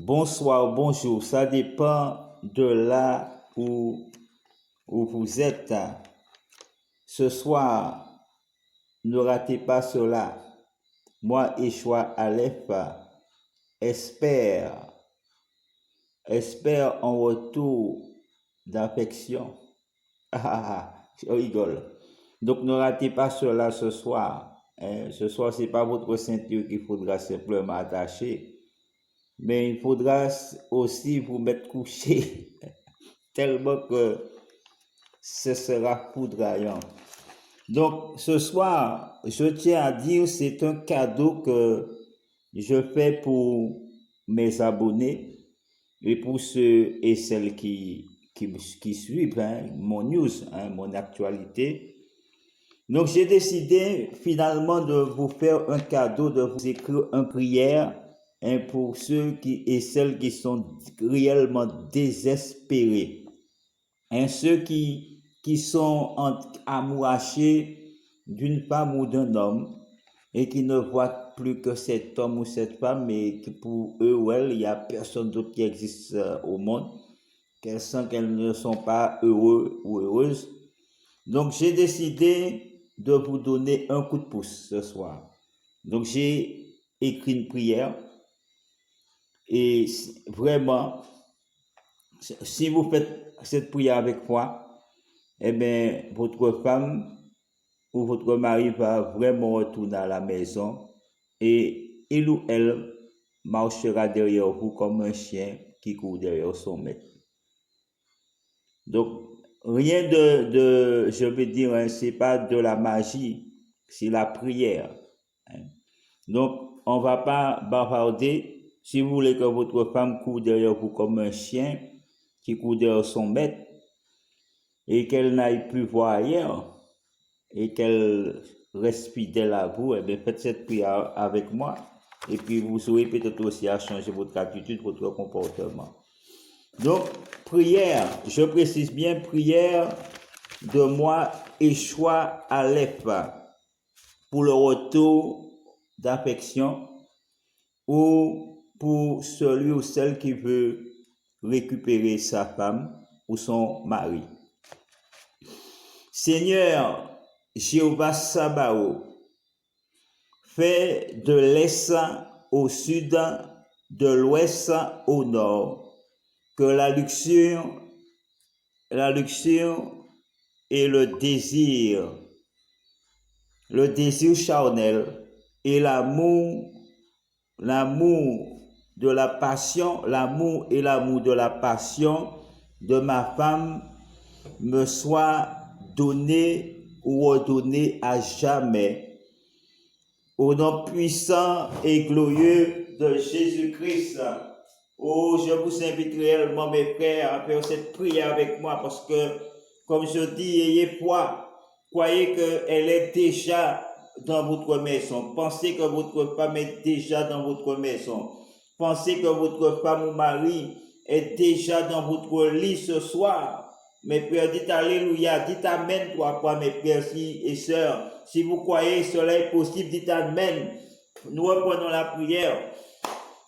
bonsoir, bonjour. Ça dépend de là où vous êtes. Ce soir, ne ratez pas cela. Moi, Yeshua Aleph, espère en retour d'affection. Je rigole. Donc, ne ratez pas cela ce soir. Ce soir, ce n'est pas votre ceinture qu'il faudra simplement attacher, mais il faudra aussi vous mettre couché, tellement que ce sera foudroyant. Donc, ce soir, je tiens à dire, c'est un cadeau que je fais pour mes abonnés et pour ceux et celles qui suivent mon news, mon actualité. Donc, j'ai décidé finalement de vous faire un cadeau, de vous écrire une prière pour ceux et celles qui sont réellement désespérés. Ceux qui sont amourachés d'une femme ou d'un homme et qui ne voient plus que cet homme ou cette femme, mais que pour eux ou elles, il n'y a personne d'autre qui existe au monde, qu'elles sentent qu'elles ne sont pas heureux ou heureuses. Donc, j'ai décidé de vous donner un coup de pouce ce soir. Donc, j'ai écrit une prière et vraiment, si vous faites cette prière avec moi, eh bien, votre femme ou votre mari va vraiment retourner à la maison et il ou elle marchera derrière vous comme un chien qui court derrière son maître. Donc, rien je veux dire, c'est pas de la magie, c'est la prière. Donc, on va pas bavarder. Si vous voulez que votre femme court derrière vous comme un chien qui court derrière son maître et qu'elle n'aille plus voir ailleurs et qu'elle reste fidèle à vous, eh bien, faites cette prière avec moi et puis vous aurez peut-être aussi à changer votre attitude, votre comportement. Donc, prière, je précise bien, prière de moi, Yeshua Aleph, pour le retour d'affection ou pour celui ou celle qui veut récupérer sa femme ou son mari. Seigneur Jéhovah Sabaoth, fais de l'est au sud, de l'ouest au nord, que la luxure et le désir charnel et l'amour de la passion, l'amour de la passion de ma femme me soient donnés ou redonnés à jamais. Au nom puissant et glorieux de Jésus-Christ. Oh, je vous invite réellement, mes frères, à faire cette prière avec moi parce que, comme je dis, ayez foi. Croyez qu'elle est déjà dans votre maison. Pensez que votre femme est déjà dans votre maison. Pensez que votre femme ou mari est déjà dans votre lit ce soir. Mes frères, dites Alléluia, dites Amen 3 fois, mes frères et sœurs. Si vous croyez cela est possible, dites Amen. Nous reprenons la prière.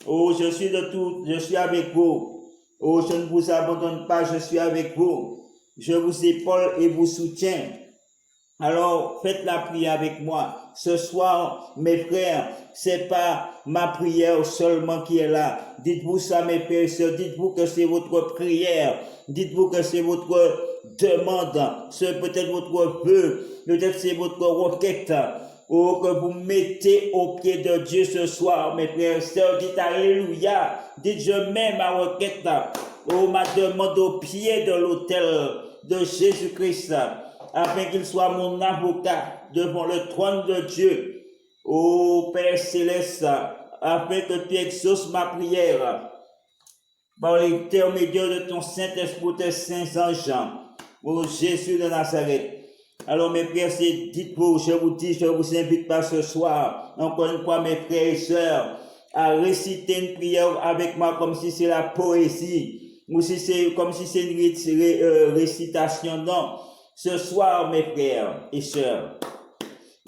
Oh, je suis avec vous. Oh, je ne vous abandonne pas, je suis avec vous. Je vous épaule et vous soutiens. Alors, faites la prière avec moi. Ce soir, mes frères, c'est pas ma prière seulement qui est là. Dites-vous ça, mes frères et sœurs. Dites-vous que c'est votre prière. Dites-vous que c'est votre demande. C'est peut-être votre vœu. Peut-être c'est votre requête. Oh, que vous mettez au pied de Dieu ce soir, mes frères et sœurs. Dites Alléluia. Dites je mets ma requête. Oh, ma demande au pied de l'autel de Jésus-Christ, afin qu'il soit mon avocat devant le trône de Dieu. Ô Père Céleste, afin que tu exauces ma prière par l'intermédiaire de ton Saint-Esprit, tes saints anges, ô Jésus de Nazareth. Alors mes frères, dites-vous, je vous invite pas ce soir, encore une fois mes frères et sœurs, à réciter une prière avec moi comme si c'est la poésie, ou si c'est comme si c'est une récitation. Non. Ce soir, mes frères et sœurs,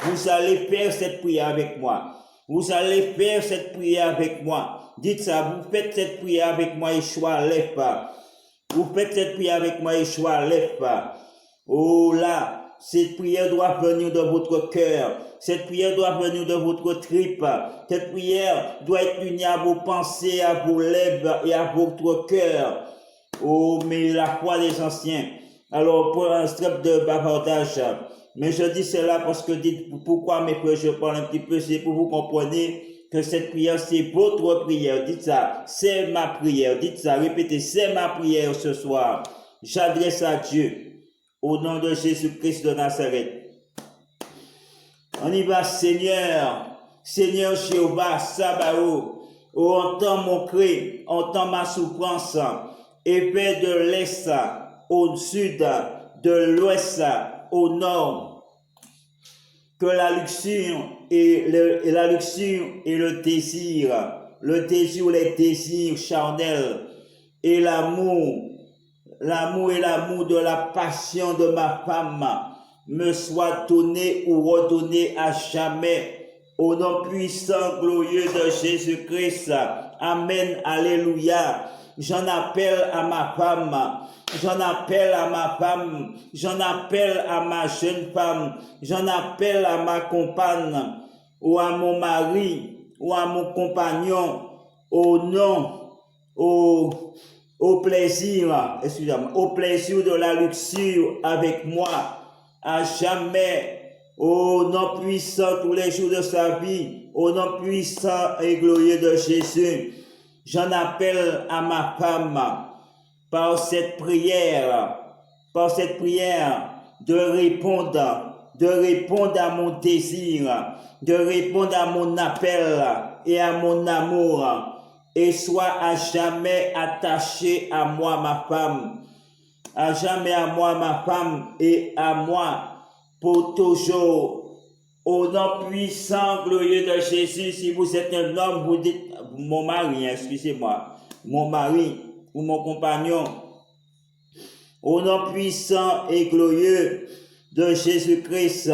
vous allez faire cette prière avec moi. Vous allez faire cette prière avec moi. Dites ça, vous faites cette prière avec moi, Yeshua, lève pas. Vous faites cette prière avec moi, Yeshua, lève pas. Oh là, cette prière doit venir de votre cœur. Cette prière doit venir de votre tripe. Cette prière doit être unie à vos pensées, à vos lèvres et à votre cœur. Oh, mais la foi des anciens. Alors, pour un strep de bavardage, mais je dis cela parce que dites pourquoi mes frères, je parle un petit peu, c'est pour vous compreniez que cette prière, c'est votre prière. Dites ça, c'est ma prière. Dites ça, répétez, c'est ma prière ce soir. J'adresse à Dieu. Au nom de Jésus-Christ de Nazareth. On y va, Seigneur. Seigneur Jéhovah, Sabaoth. Oh, entends mon cri, entends ma souffrance. Et fais de l'est au sud, de l'ouest au nord. Que la luxure et le désir, les désirs charnels et l'amour et l'amour de la passion de ma femme me soit donné ou redonné à jamais. Au nom puissant, glorieux de Jésus-Christ. Amen. Alléluia. J'en appelle à ma femme. J'en appelle à ma femme. J'en appelle à ma jeune femme. J'en appelle à ma compagne ou à mon mari ou à mon compagnon au nom, au plaisir, excusez-moi, au plaisir de la luxure avec moi, à jamais, au nom puissant tous les jours de sa vie, au nom puissant et glorieux de Jésus. J'en appelle à ma femme par cette prière, de répondre à mon désir, de répondre à mon appel et à mon amour. Et sois à jamais attaché à moi, ma femme. À jamais à moi, ma femme, et à moi pour toujours. Au nom puissant, glorieux de Jésus, si vous êtes un homme, vous dites, mon mari, excusez-moi, mon mari ou mon compagnon. Au nom puissant et glorieux de Jésus-Christ,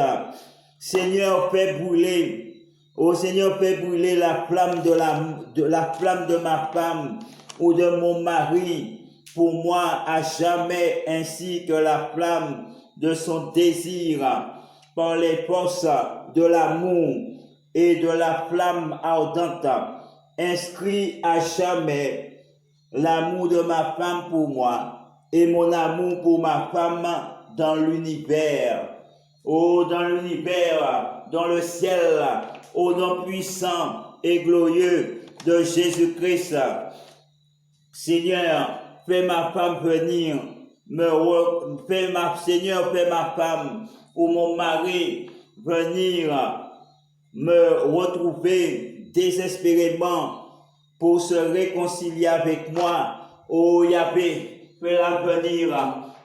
Seigneur, fais brûler. Ô Seigneur, fais brûler la flamme la flamme de ma femme ou de mon mari pour moi à jamais, ainsi que la flamme de son désir par les forces de l'amour et de la flamme ardente. Inscris à jamais l'amour de ma femme pour moi et mon amour pour ma femme dans l'univers. Oh, dans l'univers, dans le ciel, au nom puissant et glorieux de Jésus-Christ. Seigneur, fais ma femme venir, Seigneur, fais ma femme ou mon mari venir me retrouver désespérément pour se réconcilier avec moi. Oh Yahvé, fais-la venir.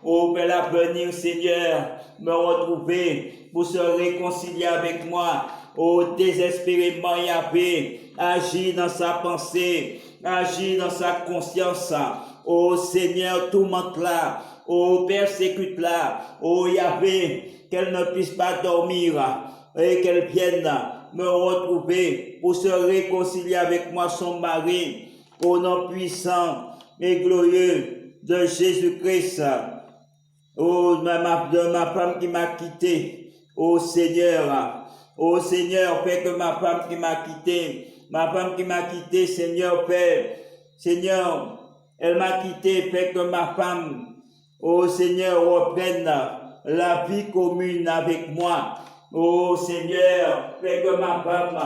Oh, fais-la venir, Seigneur, me retrouver pour se réconcilier avec moi. Oh, désespérément, Yahvé, agis dans sa pensée, agis dans sa conscience. Oh, Seigneur, tourmente-la. Oh, persécute-la. Oh, Yahvé, qu'elle ne puisse pas dormir et qu'elle vienne me retrouver pour se réconcilier avec moi, son mari. Au nom puissant et glorieux de Jésus-Christ. Oh, de ma femme qui m'a quitté. Oh Seigneur, fais que ma femme qui m'a quitté, Seigneur, Seigneur, elle m'a quitté, fais que ma femme, oh Seigneur, reprenne la vie commune avec moi. Oh Seigneur, fais que ma femme,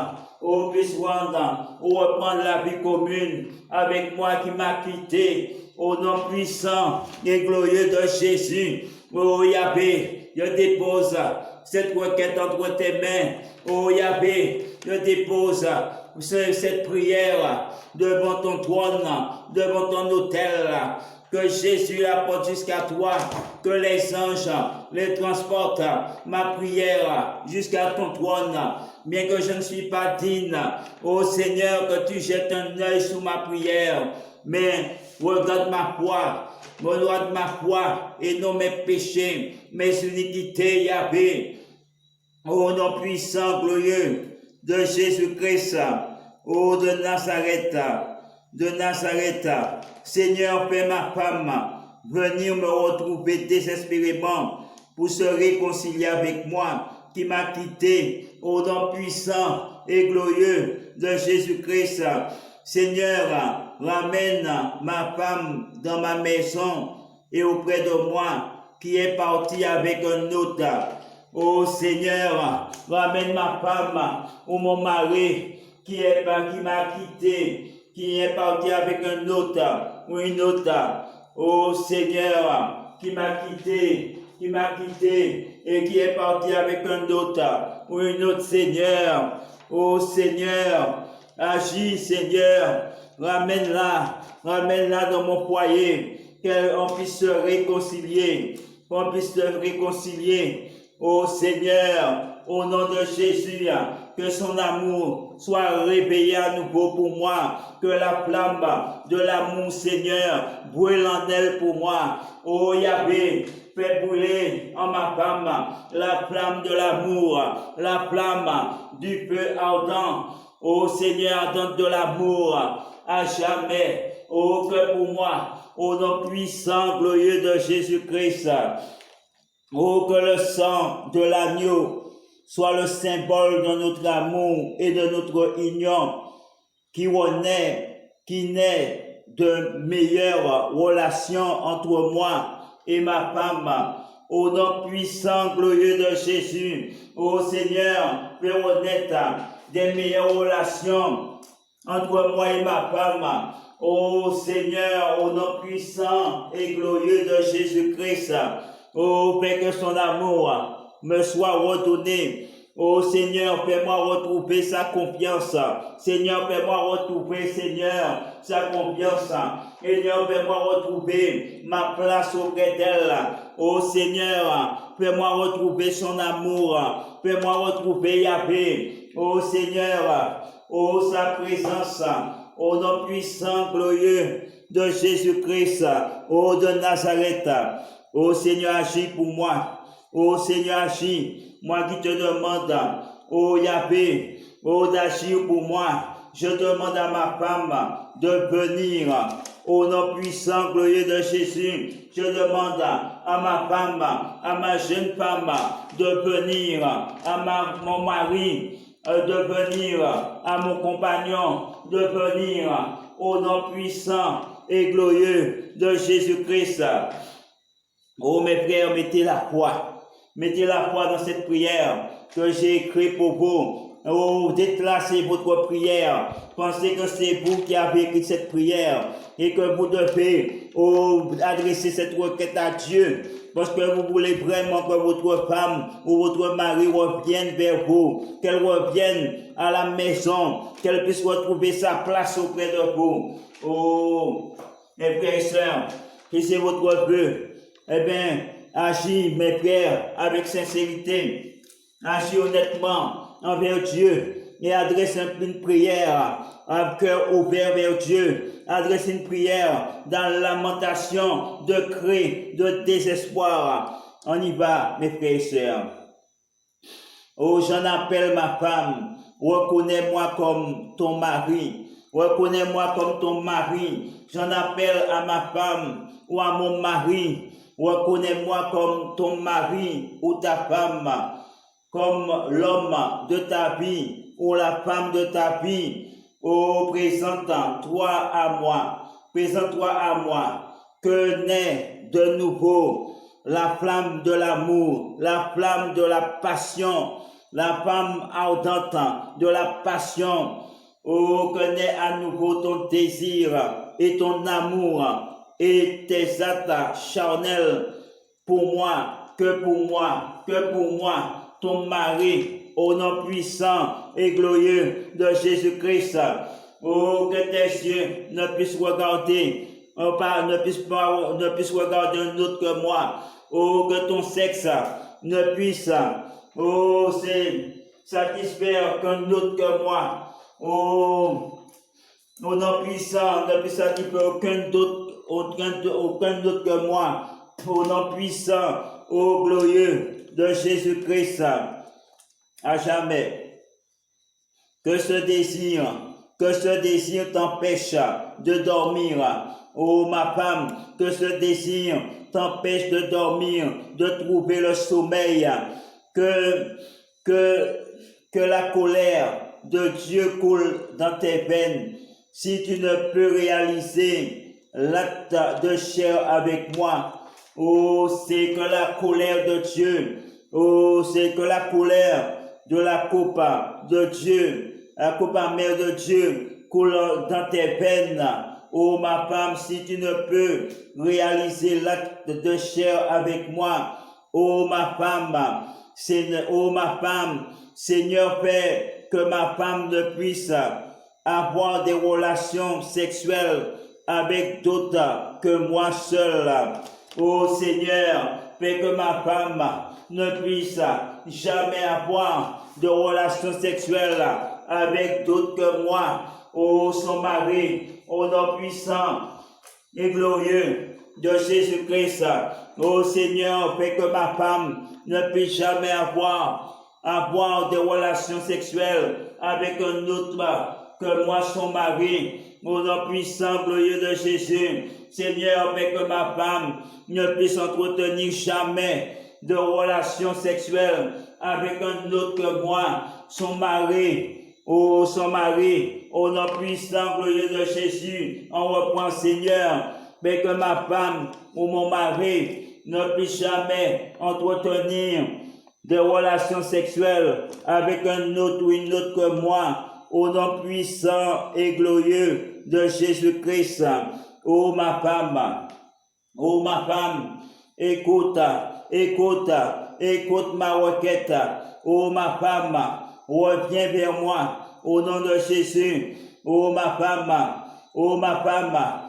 puisse reprendre la vie commune avec moi qui m'a quitté. Au nom puissant et glorieux de Jésus, oh Yahvé, je dépose cette requête entre tes mains. Oh Yahvé, je dépose cette prière devant ton trône, devant ton autel. Que Jésus la porte jusqu'à toi, que les anges les transportent, ma prière jusqu'à ton trône, bien que je ne suis pas digne. Ô Seigneur, que tu jettes un œil sur ma prière, mais regarde ma foi et non mes péchés, mes iniquités, Yahvé. Ô nom puissant, glorieux de Jésus-Christ, ô de Nazareth, Seigneur, fais ma femme venir me retrouver désespérément pour se réconcilier avec moi, qui m'a quitté au nom puissant et glorieux de Jésus-Christ. Seigneur, ramène ma femme dans ma maison et auprès de moi, qui est partie avec un autre. Oh Seigneur, ramène ma femme ou mon mari qui m'a quitté, qui est parti avec un autre ou une autre. Oh Seigneur, qui m'a quitté et qui est parti avec un autre ou une autre, Seigneur. Oh Seigneur, agis Seigneur, ramène-la dans mon foyer, qu'on puisse se réconcilier, Oh Seigneur, au nom de Jésus, que son amour soit réveillé à nouveau pour moi, que la flamme de l'amour, Seigneur, brûle en elle pour moi. Oh Yahvé, fais brûler en ma femme la flamme de l'amour, la flamme du feu ardent. Oh Seigneur, ardent de l'amour, à jamais. Oh, que pour moi, au nom puissant, glorieux de Jésus-Christ, oh, que le sang de l'agneau soit le symbole de notre amour et de notre union, qui naît de meilleures relations entre moi et ma femme. Au nom puissant, glorieux de Jésus, ô Seigneur, fais renaître des meilleures relations entre moi et ma femme. Ô Seigneur, au nom puissant et glorieux de Jésus-Christ, oh, fais que son amour me soit redonné. Oh Seigneur, fais-moi retrouver sa confiance. Seigneur, fais-moi retrouver, Seigneur, sa confiance. Seigneur, fais-moi retrouver ma place auprès d'elle. Oh Seigneur, fais-moi retrouver son amour. Fais-moi retrouver Yahvé. Oh Seigneur, oh sa présence. Au nom puissant, glorieux de Jésus-Christ. Oh de Nazareth. Oh Seigneur, agis pour moi. Oh Seigneur, agis. Moi qui te demande, oh Yahvé, oh d'agir pour moi. Je demande à ma femme de venir. Au nom puissant, glorieux de Jésus, je demande à ma femme, à ma jeune femme de venir, à mon mari de venir, à mon compagnon de venir. Au nom puissant et glorieux de Jésus-Christ. Oh mes frères, mettez la foi dans cette prière que j'ai écrite pour vous. Oh, déclassez votre prière. Pensez que c'est vous qui avez écrit cette prière et que vous devez adresser cette requête à Dieu. Parce que vous voulez vraiment que votre femme ou votre mari revienne vers vous, qu'elle revienne à la maison, qu'elle puisse retrouver sa place auprès de vous. Oh, mes frères et sœurs, si c'est votre vœu, eh bien, agis, mes frères, avec sincérité. Agis honnêtement envers Dieu et adresse une prière, un cœur ouvert vers Dieu. Adresse une prière dans la lamentation, de cri, de désespoir. On y va, mes frères et sœurs. Oh, j'en appelle ma femme. Reconnais-moi comme ton mari. Reconnais-moi comme ton mari. J'en appelle à ma femme ou à mon mari. Reconnais-moi comme ton mari ou ta femme, comme l'homme de ta vie ou la femme de ta vie. Oh, présente-toi à moi. Présente-toi à moi. Que naît de nouveau la flamme de l'amour, la flamme de la passion, la flamme ardente de la passion. Oh, que naît à nouveau ton désir et ton amour et tes actes charnels pour moi, ton mari, au nom puissant et glorieux de Jésus-Christ. Oh, que tes yeux ne puissent regarder, ne puissent regarder un autre que moi. Oh, que ton sexe ne puisse, satisfaire qu'un autre que moi. Oh, au nom puissant, ne puisse satisfaire aucun d'autre que moi. Au nom puissant, glorieux de Jésus-Christ, à jamais. que ce désir t'empêche de dormir. Oh ma femme, que ce désir t'empêche de dormir, de trouver le sommeil, que la colère de Dieu coule dans tes veines. Si tu ne peux réaliser l'acte de chair avec moi, oh, c'est que la colère de Dieu, oh, c'est que la colère de la coupe de Dieu, la coupe amère de Dieu coule dans tes veines. Oh ma femme, si tu ne peux réaliser l'acte de chair avec moi, oh ma femme, Seigneur Père, que ma femme ne puisse avoir des relations sexuelles avec d'autres que moi seul. Oh Seigneur, fais que ma femme ne puisse jamais avoir de relations sexuelles avec d'autres que moi. Oh son mari, au nom puissant et glorieux de Jésus-Christ. Oh Seigneur, fais que ma femme ne puisse jamais avoir des relations sexuelles avec un autre que moi, son mari. Au nom puissant, glorieux de Jésus. Seigneur, fais que ma femme ne puisse entretenir jamais de relations sexuelles avec un autre que moi, son mari. Oh, son mari, au nom puissant, glorieux de Jésus, on reprend, Seigneur, mais que ma femme ou mon mari ne puisse jamais entretenir de relations sexuelles avec un autre ou une autre que moi, au nom puissant et glorieux de Jésus-Christ. Oh, ma femme, écoute ma requête. Oh, ma femme, reviens vers moi au nom de Jésus. Oh ma femme,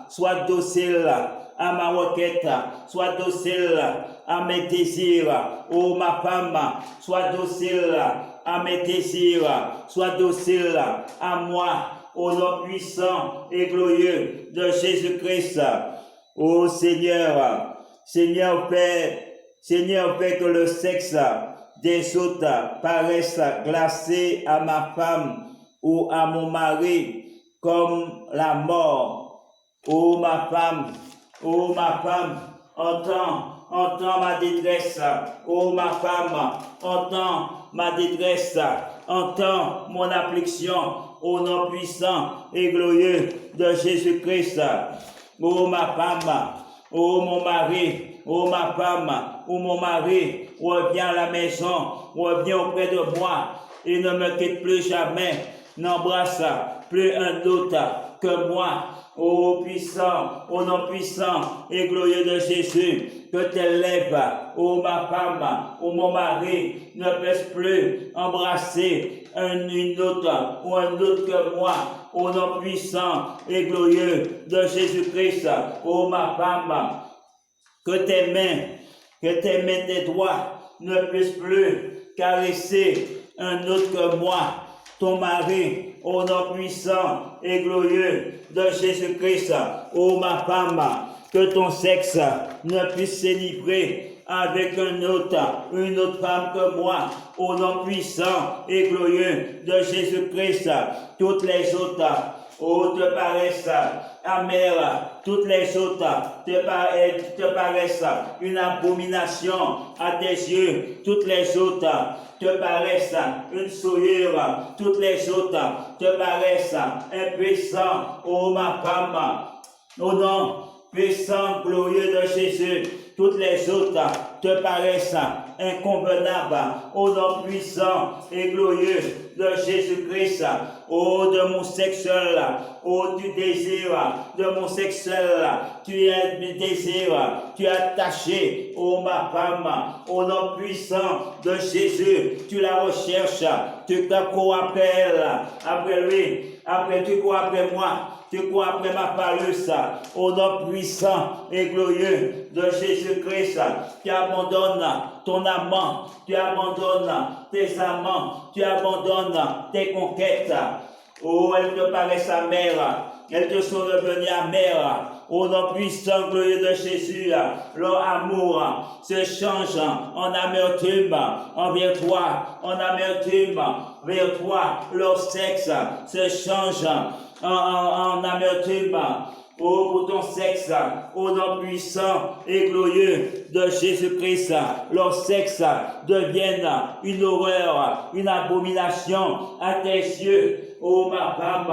sois docile à ma requête, sois docile à mes désirs. Oh ma femme, sois docile à mes désirs, sois docile à moi au nom puissant et glorieux de Jésus-Christ. Oh Seigneur, Seigneur fais que le sexe des autres paraissent glacés à ma femme ou à mon mari comme la mort. Oh ma femme, entends ma détresse. Oh ma femme, entends ma détresse. Entends mon affliction au nom puissant et glorieux de Jésus-Christ. Oh ma femme, oh mon mari, oh ma femme, oh mon mari, reviens à la maison, reviens auprès de moi et ne me quitte plus jamais, n'embrasse plus un autre que moi. Ô puissant, au nom puissant et glorieux de Jésus, que tes lèvres, ô ma femme, ô mon mari, ne puissent plus embrasser une autre ou un autre que moi, au nom puissant et glorieux de Jésus-Christ. Ô ma femme, que tes mains, tes doigts ne puissent plus caresser un autre que moi, ton mari, au nom puissant et glorieux de Jésus-Christ. Ô ma femme, que ton sexe ne puisse s'élivrer avec une autre femme que moi, au nom puissant et glorieux de Jésus-Christ. Toutes les autres, te paraissent amères, toutes les autres te paraissent une abomination à tes yeux, toutes les autres te paraissent une souillure, toutes les autres te paraissent impuissants, ô ma femme, au nom puissant, glorieux de Jésus, toutes les autres te paraissent inconvenables, au nom puissant et glorieux de Jésus-Christ. Oh, de mon sexuel, oh, du désir de mon sexuel, tu es du désir, tu es attaché, oh ma femme, au nom puissant de Jésus, tu la recherches, tu te cours après elle, après lui, après tu cours après moi. Tu cours après ma paresse, au nom puissant et glorieux de Jésus-Christ. Tu abandonnes ton amant, tu abandonnes tes amants, tu abandonnes tes conquêtes. Oh, elles te paraissent amères, elles te sont devenues amères. Au nom puissant, glorieux de Jésus, leur amour se change en amertume envers toi, en amertume vers toi. Leur sexe se change en amertume. Oh, pour ton sexe, au nom puissant et glorieux de Jésus-Christ, leur sexe devienne une horreur, une abomination à tes yeux. Oh, ma femme,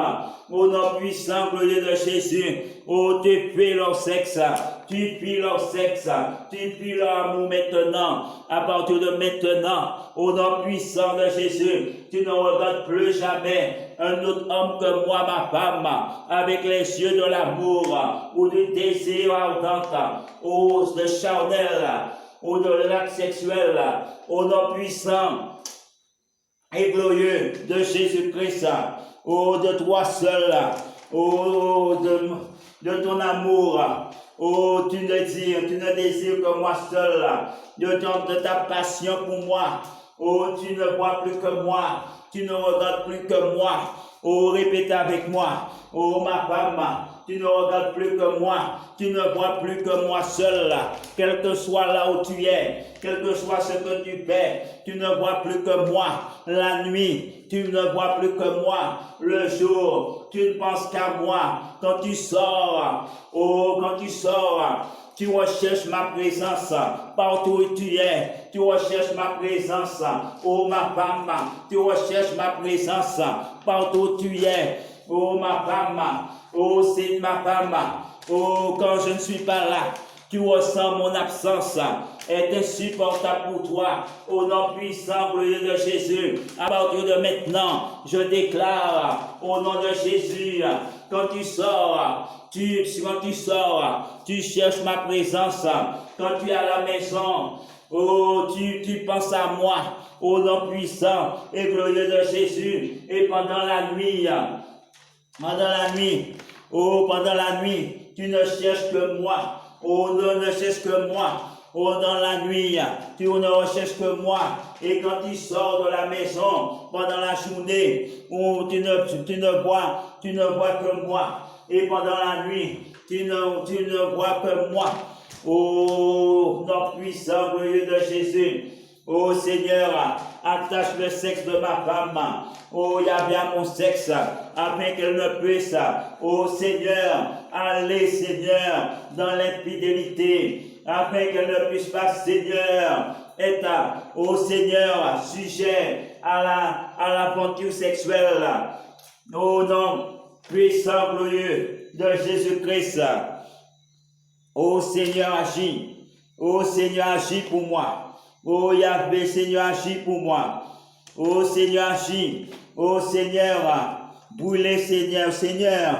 au nom puissant, glorieux de Jésus, oh, tu fuis leur sexe, tu fuis leur sexe, tu fuis leur amour maintenant, à partir de maintenant, au nom puissant de Jésus, tu ne regardes plus jamais un autre homme que moi, ma femme, avec les yeux de l'amour, ou du désir ardent, ou de charnel, ou de l'acte sexuel, au nom puissant et glorieux de Jésus-Christ, oh, de toi seul, oh, de ton amour, oh, tu ne désires que moi seul, de ta passion pour moi, oh, tu ne vois plus que moi, tu ne regardes plus que moi, oh, répète avec moi, oh, ma femme, tu ne regardes plus que moi, tu ne vois plus que moi seul, quel que soit là où tu es, quel que soit ce que tu fais, tu ne vois plus que moi. La nuit, tu ne vois plus que moi. Le jour, tu ne penses qu'à moi. Quand tu sors, oh, quand tu sors, tu recherches ma présence partout où tu es. Tu recherches ma présence, oh ma femme, tu recherches ma présence partout où tu es. Oh ma femme, oh c'est ma femme, oh quand je ne suis pas là, tu ressens mon absence, est insupportable pour toi. Au nom puissant, glorieux de Jésus, à partir de maintenant, je déclare au nom de Jésus, quand tu sors, tu cherches ma présence. Quand tu es à la maison, oh, tu penses à moi, au nom puissant et glorieux de Jésus. Et pendant la nuit, tu ne cherches que moi. Oh, ne cherche que moi. Oh, dans la nuit, tu ne recherches que moi. Et quand tu sors de la maison pendant la journée, oh, tu ne vois que moi. Et pendant la nuit, tu ne vois que moi. Oh, notre puissant glorieux de Jésus. Oh Seigneur, attache le sexe de ma femme. Oh Yahvé à mon sexe, afin qu'elle ne puisse, oh Seigneur, aller, Seigneur, dans l'infidélité, afin qu'elle ne puisse pas, Seigneur, être, oh Seigneur, sujet à l'aventure sexuelle. Au nom puissant glorieux de Jésus-Christ. Oh Seigneur, agis. Oh Seigneur, agis pour moi. Oh Yahvé, Seigneur, agis pour moi. Oh Seigneur, agis. Oh Seigneur, brûlez, Seigneur.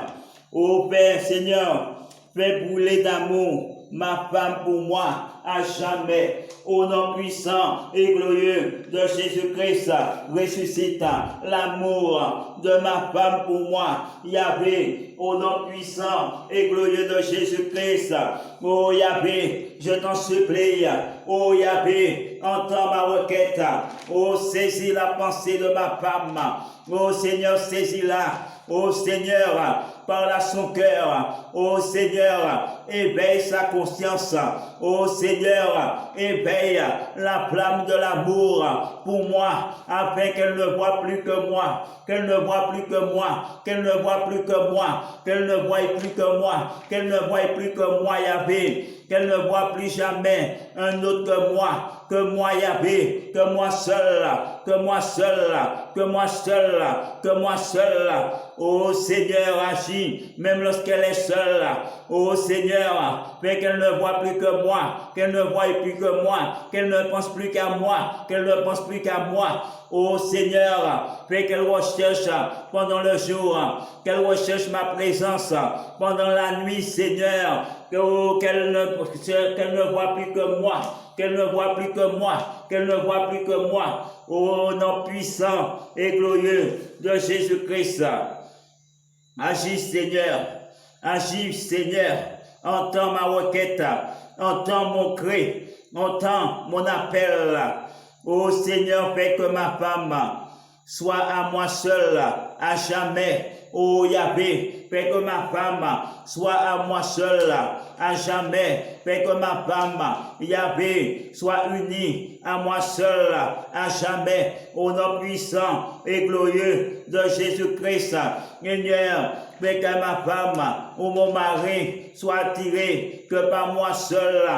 Oh Père, Seigneur, fais brûler d'amour ma femme pour moi à jamais. Au nom puissant et glorieux de Jésus-Christ, ressuscite l'amour de ma femme pour moi. Yahvé, au nom puissant et glorieux de Jésus-Christ. Oh Yahvé, je t'en supplie. Oh Yahvé, entends ma requête. Oh, saisis la pensée de ma femme. Oh Seigneur, saisis-la. Oh Seigneur, parle à son cœur. Oh Seigneur, éveille sa conscience. Oh Seigneur, éveille la flamme de l'amour pour moi, afin qu'elle ne voie plus que moi, qu'elle ne voie plus que moi, qu'elle ne voie plus que moi, qu'elle ne voie plus que moi, qu'elle ne voie plus que moi, Yahvé. Qu'elle ne voit plus jamais un autre que moi Yahvé, que moi seul, que moi seul, que moi seul, que moi seul. Oh Seigneur, agis, même lorsqu'elle est seule. Oh Seigneur, fais qu'elle ne voit plus que moi, qu'elle ne voie plus que moi, qu'elle ne pense plus qu'à moi, qu'elle ne pense plus qu'à moi. Oh Seigneur, fais qu'elle recherche pendant le jour, qu'elle recherche ma présence pendant la nuit, Seigneur. Qu'elle ne voit plus que moi, qu'elle ne voit plus que moi, qu'elle ne voit plus que moi. Au nom puissant et glorieux de Jésus-Christ. Agis Seigneur, entends ma requête, entends mon cri, entends mon appel. Ô Seigneur, fais que ma femme soit à moi seule, à jamais. oh Yahvé, Père, que ma femme soit à moi seule, à jamais. Père, que ma femme, Yahvé, soit unie à moi seule, à jamais. Au nom puissant et glorieux de Jésus-Christ, Seigneur, Père, que ma femme ou mon mari soit attiré que par moi seul,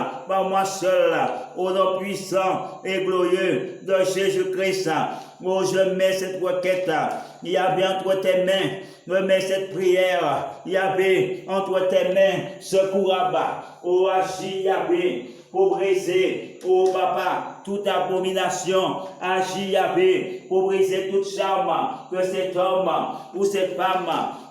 au nom puissant et glorieux de Jésus-Christ. Oh, je mets cette requête, Yahvé, entre tes mains. Je mets cette prière, Yahvé, entre tes mains. Secours à bas. Oh, agis, Yahvé, pour briser, oh papa, toute abomination. Agis, Yahvé, pour briser toute charme que cet homme ou cette femme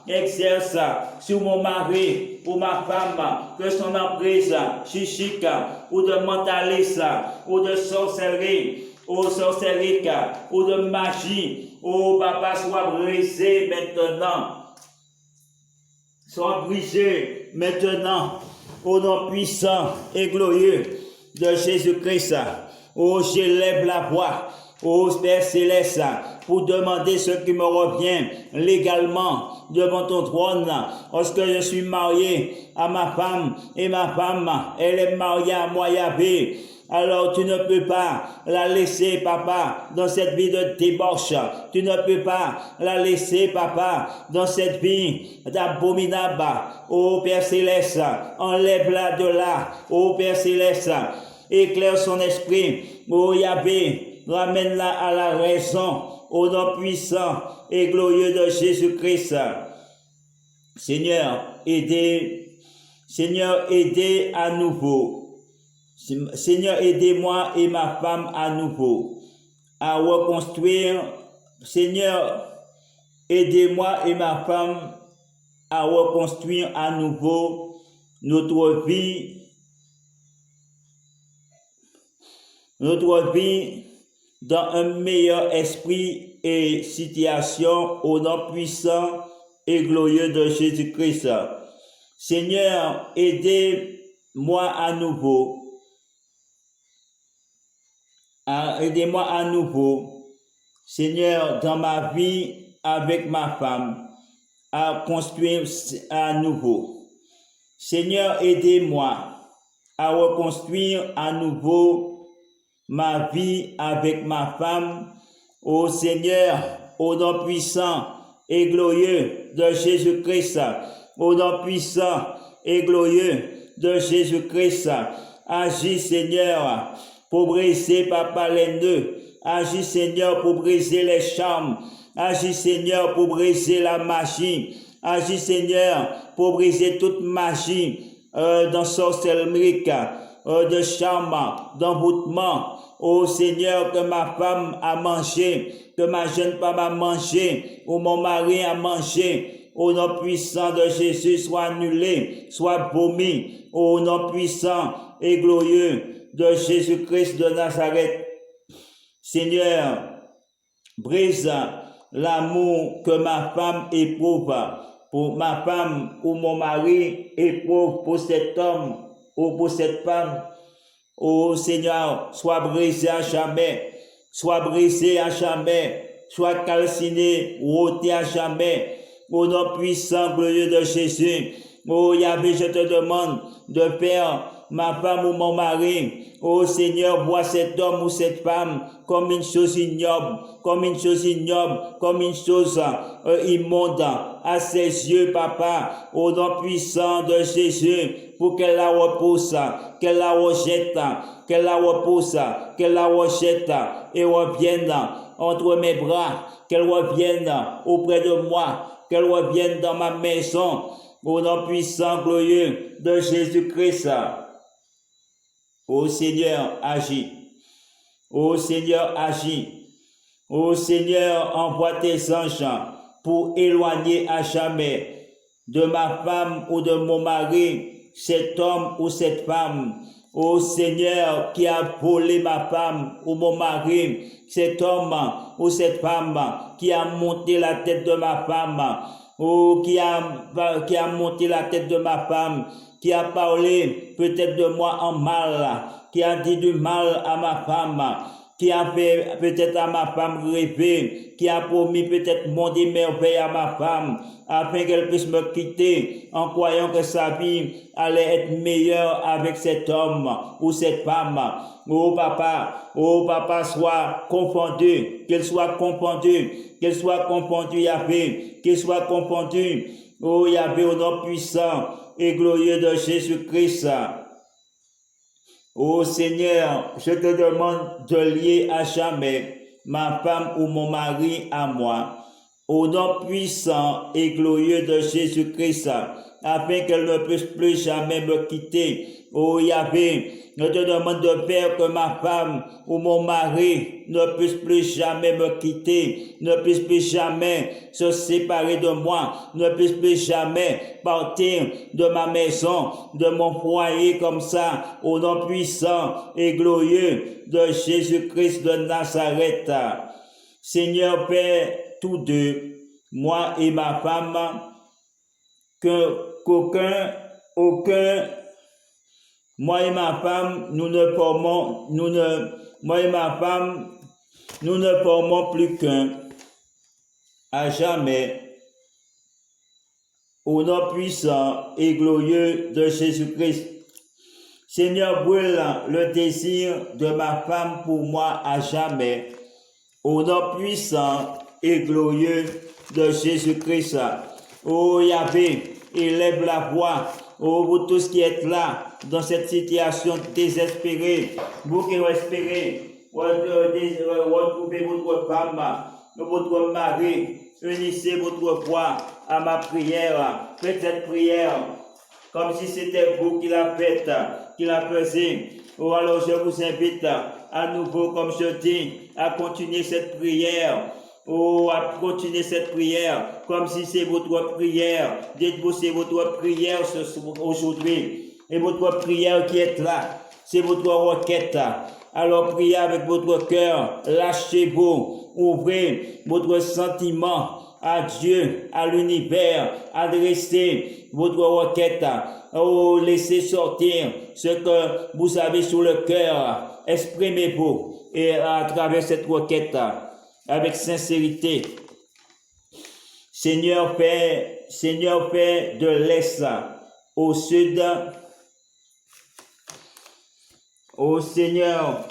exerce sur mon mari ou ma femme, que son emprise chichique ou de mentalisme ou de sorcellerie, ou sorcellerie ou de magie, oh papa, soit brisé maintenant. Soit brisé maintenant au nom puissant et glorieux de Jésus-Christ. Oh, j'élève la voix, ô Père Céleste, pour demander ce qui me revient légalement devant ton trône. Lorsque je suis marié à ma femme et ma femme, elle est mariée à moi, Yahvé, alors tu ne peux pas la laisser, papa, dans cette vie de débauche. Tu ne peux pas la laisser, papa, dans cette vie d'abominable. Ô Père Céleste, enlève-la de là. Ô Père Céleste, éclaire son esprit. Ô Yahvé, ramène-la à la raison, au nom puissant et glorieux de Jésus-Christ. Seigneur, aidez à nouveau. Seigneur, aidez-moi et ma femme à nouveau à reconstruire. Seigneur, aidez-moi et ma femme à reconstruire à nouveau notre vie dans un meilleur esprit et situation au nom puissant et glorieux de Jésus-Christ. Seigneur, aidez-moi à nouveau. Aidez-moi à nouveau, Seigneur, dans ma vie avec ma femme, à construire à nouveau. Seigneur, aidez-moi à reconstruire à nouveau ma vie avec ma femme. Ô Seigneur, au nom puissant et glorieux de Jésus-Christ, au nom puissant et glorieux de Jésus-Christ, agis, Seigneur, pour briser, papa, les nœuds. Agis, Seigneur, pour briser les charmes. Agis, Seigneur, pour briser la magie. Agis, Seigneur, pour briser toute magie dans sorcellerie, de charme, d'envoûtement. Ô Seigneur, que ma femme a mangé, que ma jeune femme a mangé, ou mon mari a mangé. Au nom puissant de Jésus, soit annulé, soit vomi. Au nom puissant et glorieux de Jésus-Christ de Nazareth. Seigneur, brise l'amour que ma femme éprouve pour ma femme ou mon mari éprouve pour cet homme ou pour cette femme. Oh Seigneur, sois brisé à jamais, sois brisé à jamais, sois calciné ou ôté à jamais. Au nom puissant, glorieux de Jésus. Oh Yahvé, je te demande de faire ma femme ou mon mari. Oh Seigneur, vois cet homme ou cette femme comme une chose ignoble, comme une chose immonde à ses yeux, papa, au nom puissant de Jésus, pour qu'elle la repousse, qu'elle la rejette, qu'elle la repousse, qu'elle la rejette et revienne entre mes bras, qu'elle revienne auprès de moi, qu'elle revienne dans ma maison, au nom puissant, glorieux de Jésus-Christ. Ô Seigneur, agis. Ô Seigneur, agis. Ô Seigneur, envoie tes anges pour éloigner à jamais de ma femme ou de mon mari cet homme ou cette femme. Ô Seigneur, qui a volé ma femme ou mon mari, cet homme ou cette femme qui a monté la tête de ma femme, ou qui a monté la tête de ma femme, qui a parlé peut-être de moi en mal, qui a dit du mal à ma femme, qui a fait peut-être à ma femme rêver, qui a promis peut-être monde et merveille à ma femme, afin qu'elle puisse me quitter en croyant que sa vie allait être meilleure avec cet homme ou cette femme. Oh papa, sois confondu, qu'elle soit confondue, Yahvé, qu'elle soit confondue, oh Yahvé, au nom puissant et glorieux de Jésus-Christ. Oh Seigneur, je te demande de lier à jamais ma femme ou mon mari à moi, au nom puissant et glorieux de Jésus-Christ, afin qu'elle ne puisse plus jamais me quitter. Oh Yahvé, je te demande de faire que ma femme ou mon mari ne puisse plus jamais me quitter, ne puisse plus jamais se séparer de moi, ne puisse plus jamais partir de ma maison, de mon foyer comme ça, au nom puissant et glorieux de Jésus-Christ de Nazareth. Seigneur Père, tous deux, moi et ma femme, moi et ma femme, nous ne formons plus qu'un, à jamais, au nom puissant et glorieux de Jésus-Christ. Seigneur, brûle le désir de ma femme pour moi à jamais, au nom puissant et glorieux de Jésus-Christ. Oh Yahvé, élève la voix. Oh, vous tous qui êtes là, dans cette situation désespérée, vous qui espérez retrouver votre femme, votre mari, unissez votre voix à ma prière. Faites cette prière comme si c'était vous qui la faites, qui la faisiez. Oh, alors je vous invite à nouveau, comme je dis, à continuer cette prière. Oh, à continuer cette prière, comme si c'est votre prière. Dites-vous, c'est votre prière aujourd'hui. Et votre prière qui est là, c'est votre requête. Alors priez avec votre cœur, lâchez-vous, ouvrez votre sentiment à Dieu, à l'univers, adressez votre requête. Oh, laissez sortir ce que vous avez sur le cœur. Exprimez-vous et à travers cette requête, avec sincérité. Seigneur Père de l'Est au Sud, ô Seigneur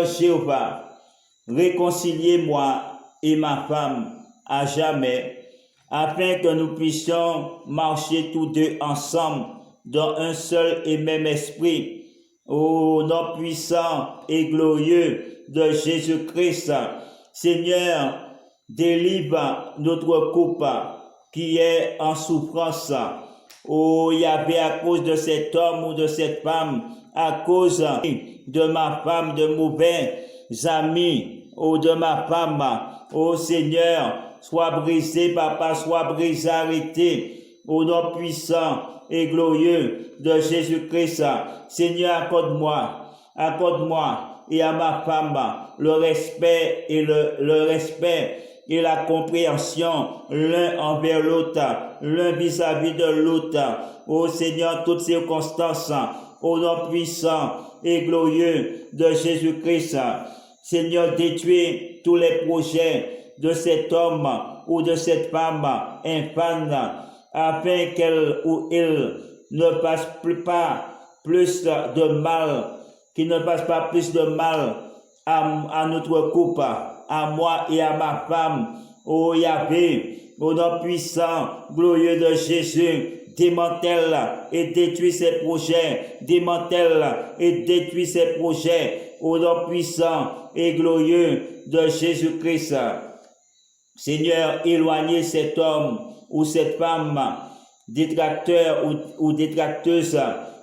Jéhovah, réconciliez-moi et ma femme à jamais, afin que nous puissions marcher tous deux ensemble dans un seul et même esprit, au nom puissant et glorieux de Jésus-Christ. Seigneur, délivre notre couple qui est en souffrance. Oh Yahvé, à cause de cet homme ou de cette femme, à cause de ma femme, de mauvais amis, ou de ma femme. Oh Seigneur, sois brisé, papa, sois brisé, arrêté, au nom puissant et glorieux de Jésus-Christ. Seigneur, accorde-moi et à ma femme le respect et la compréhension l'un envers l'autre, l'un vis-à-vis de l'autre. Ô Seigneur, toutes circonstances, au nom puissant et glorieux de Jésus-Christ. Seigneur, détruis tous les projets de cet homme ou de cette femme infâme, afin qu'elle ou il ne fasse pas plus de mal, qu'il ne fasse pas plus de mal à notre couple, à moi et à ma femme. Oh Yahvé, au nom puissant, glorieux de Jésus, démantèle et détruis ces projets, démantèle et détruis ces projets, au nom puissant et glorieux de Jésus-Christ. Seigneur, éloignez cet homme ou cette femme, détracteur ou détracteuse,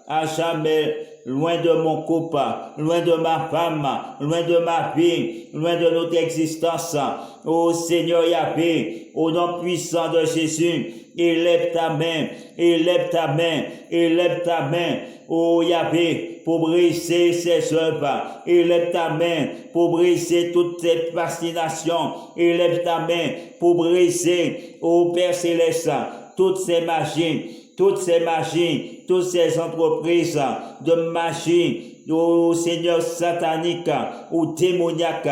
à jamais, loin de mon couple, loin de ma femme, loin de ma vie, loin de notre existence. Ô Seigneur Yahvé, au nom puissant de Jésus, élève ta main, élève ta main, élève ta main. Ô Yahvé, pour briser ses œuvres, élève ta main pour briser toutes ces fascinations, élève ta main pour briser, ô Père Céleste, toutes ces magies, toutes ces entreprises de magie ô Seigneur satanique, ou démoniaque,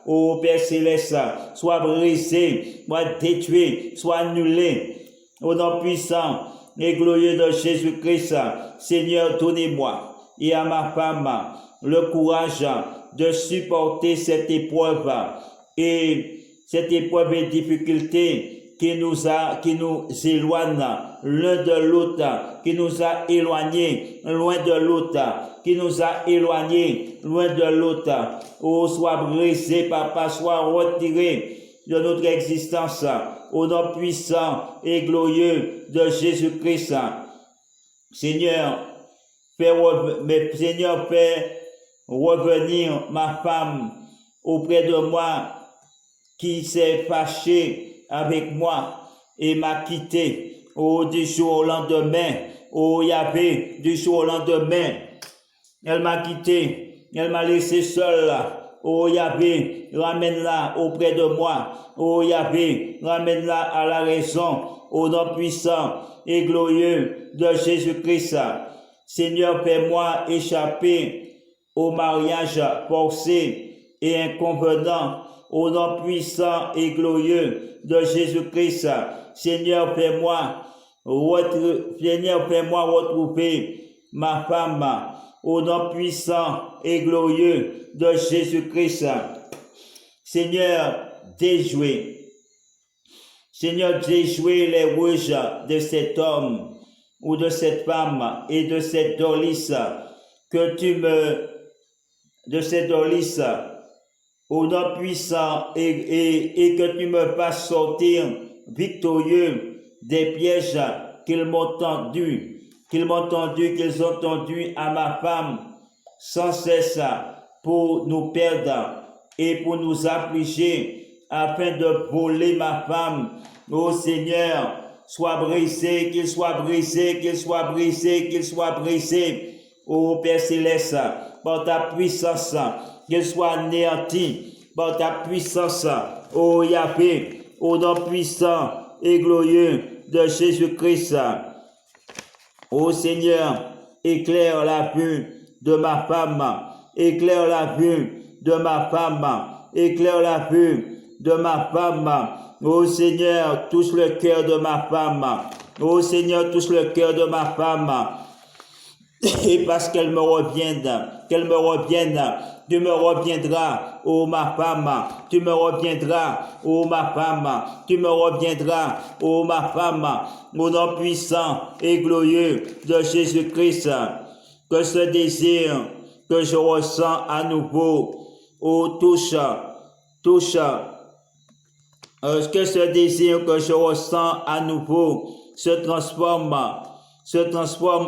ô Père céleste, soit brisé, soit détruit, soit annulé. Au nom puissant et glorieux de Jésus-Christ, Seigneur, donnez-moi et à ma femme le courage de supporter cette épreuve et difficulté qui nous éloigne l'un de l'autre, qui nous a éloignés loin de l'autre, qui nous a éloignés loin de l'autre. Oh, sois brisé, Papa, sois retiré de notre existence au nom puissant et glorieux de Jésus-Christ. Seigneur, fais revenir ma femme auprès de moi qui s'est fâchée avec moi et m'a quitté. Oh, du jour au lendemain, oh Yahvé, du jour au lendemain, elle m'a quitté, elle m'a laissé seule. Oh Yahvé, ramène-la auprès de moi. Oh Yahvé, ramène-la à la raison, au nom puissant et glorieux de Jésus-Christ. Seigneur, fais-moi échapper au mariage forcé et inconvenant, au nom puissant et glorieux de Jésus-Christ. Seigneur, fais-moi retrouver ma femme, au nom puissant et glorieux de Jésus-Christ. Seigneur, déjouez les rouges de cet homme ou de cette femme et de cette Dorlis au nom puissant et que tu me fasses sortir victorieux des pièges qu'ils ont tendus à ma femme sans cesse pour nous perdre et pour nous affliger afin de voler ma femme. Ô Seigneur, sois brisé, qu'il soit brisé, qu'il soit brisé, qu'il soit brisé. Ô Père céleste, par ta puissance, qu'il soit anéanti par ta puissance. Ô Yahvé, au nom puissant et glorieux de Jésus-Christ. Ô Seigneur, éclaire la vue de ma femme, éclaire la vue de ma femme, éclaire la vue de ma femme. Ô Seigneur, touche le cœur de ma femme. Ô Seigneur, touche le cœur de ma femme. Et parce qu'elle me revienne, tu me reviendras, ô ma femme, tu me reviendras, ô ma femme, tu me reviendras, ô ma femme, au nom puissant et glorieux de Jésus-Christ, que ce désir que je ressens à nouveau, touche, que ce désir que je ressens à nouveau se transforme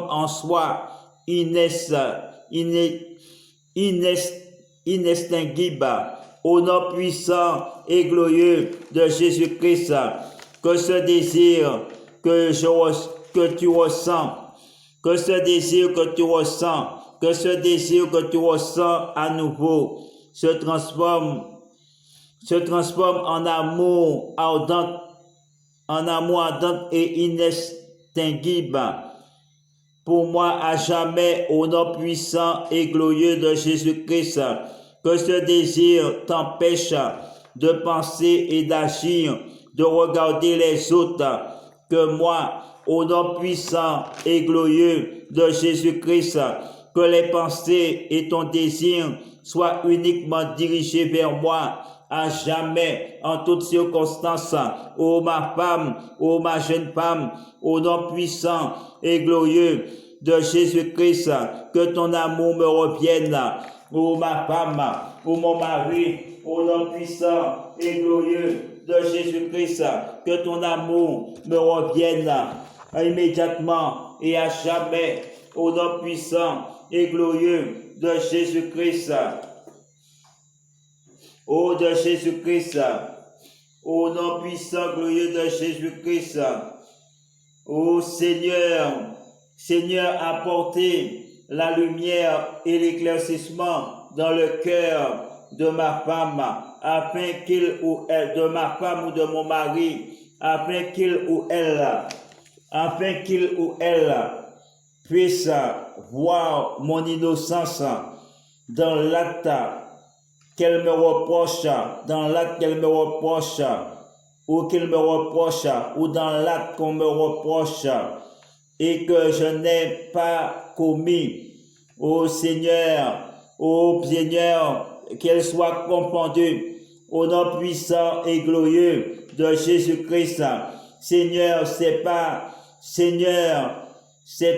en soi inextinguible au nom puissant et glorieux de Jésus-Christ. Que ce désir que tu ressens à nouveau se transforme en amour ardent et inextinguible pour moi à jamais au nom puissant et glorieux de Jésus-Christ. Que ce désir t'empêche de penser et d'agir, de regarder les autres que moi au nom puissant et glorieux de Jésus-Christ. Que les pensées et ton désir soient uniquement dirigés vers moi à jamais, en toutes circonstances. Ô ma femme, ô ma jeune femme, au nom puissant et glorieux de Jésus-Christ, que ton amour me revienne. Ô ma femme, ô mon mari, au nom puissant et glorieux de Jésus-Christ, que ton amour me revienne immédiatement et à jamais, au nom puissant et glorieux de Jésus-Christ. Ô de Jésus-Christ, au nom puissant, glorieux de Jésus-Christ. Ô Seigneur, apportez la lumière et l'éclaircissement dans le cœur de ma femme, afin qu'il ou elle, de ma femme ou de mon mari, afin qu'il ou elle puisse voir mon innocence dans l'acte qu'elle me reproche, dans l'acte qu'elle me reproche, ou qu'il me reproche, ou dans l'acte qu'on me reproche, et que je n'ai pas commis. Ô Seigneur, qu'elle soit confondue au nom puissant et glorieux de Jésus-Christ. Seigneur, c'est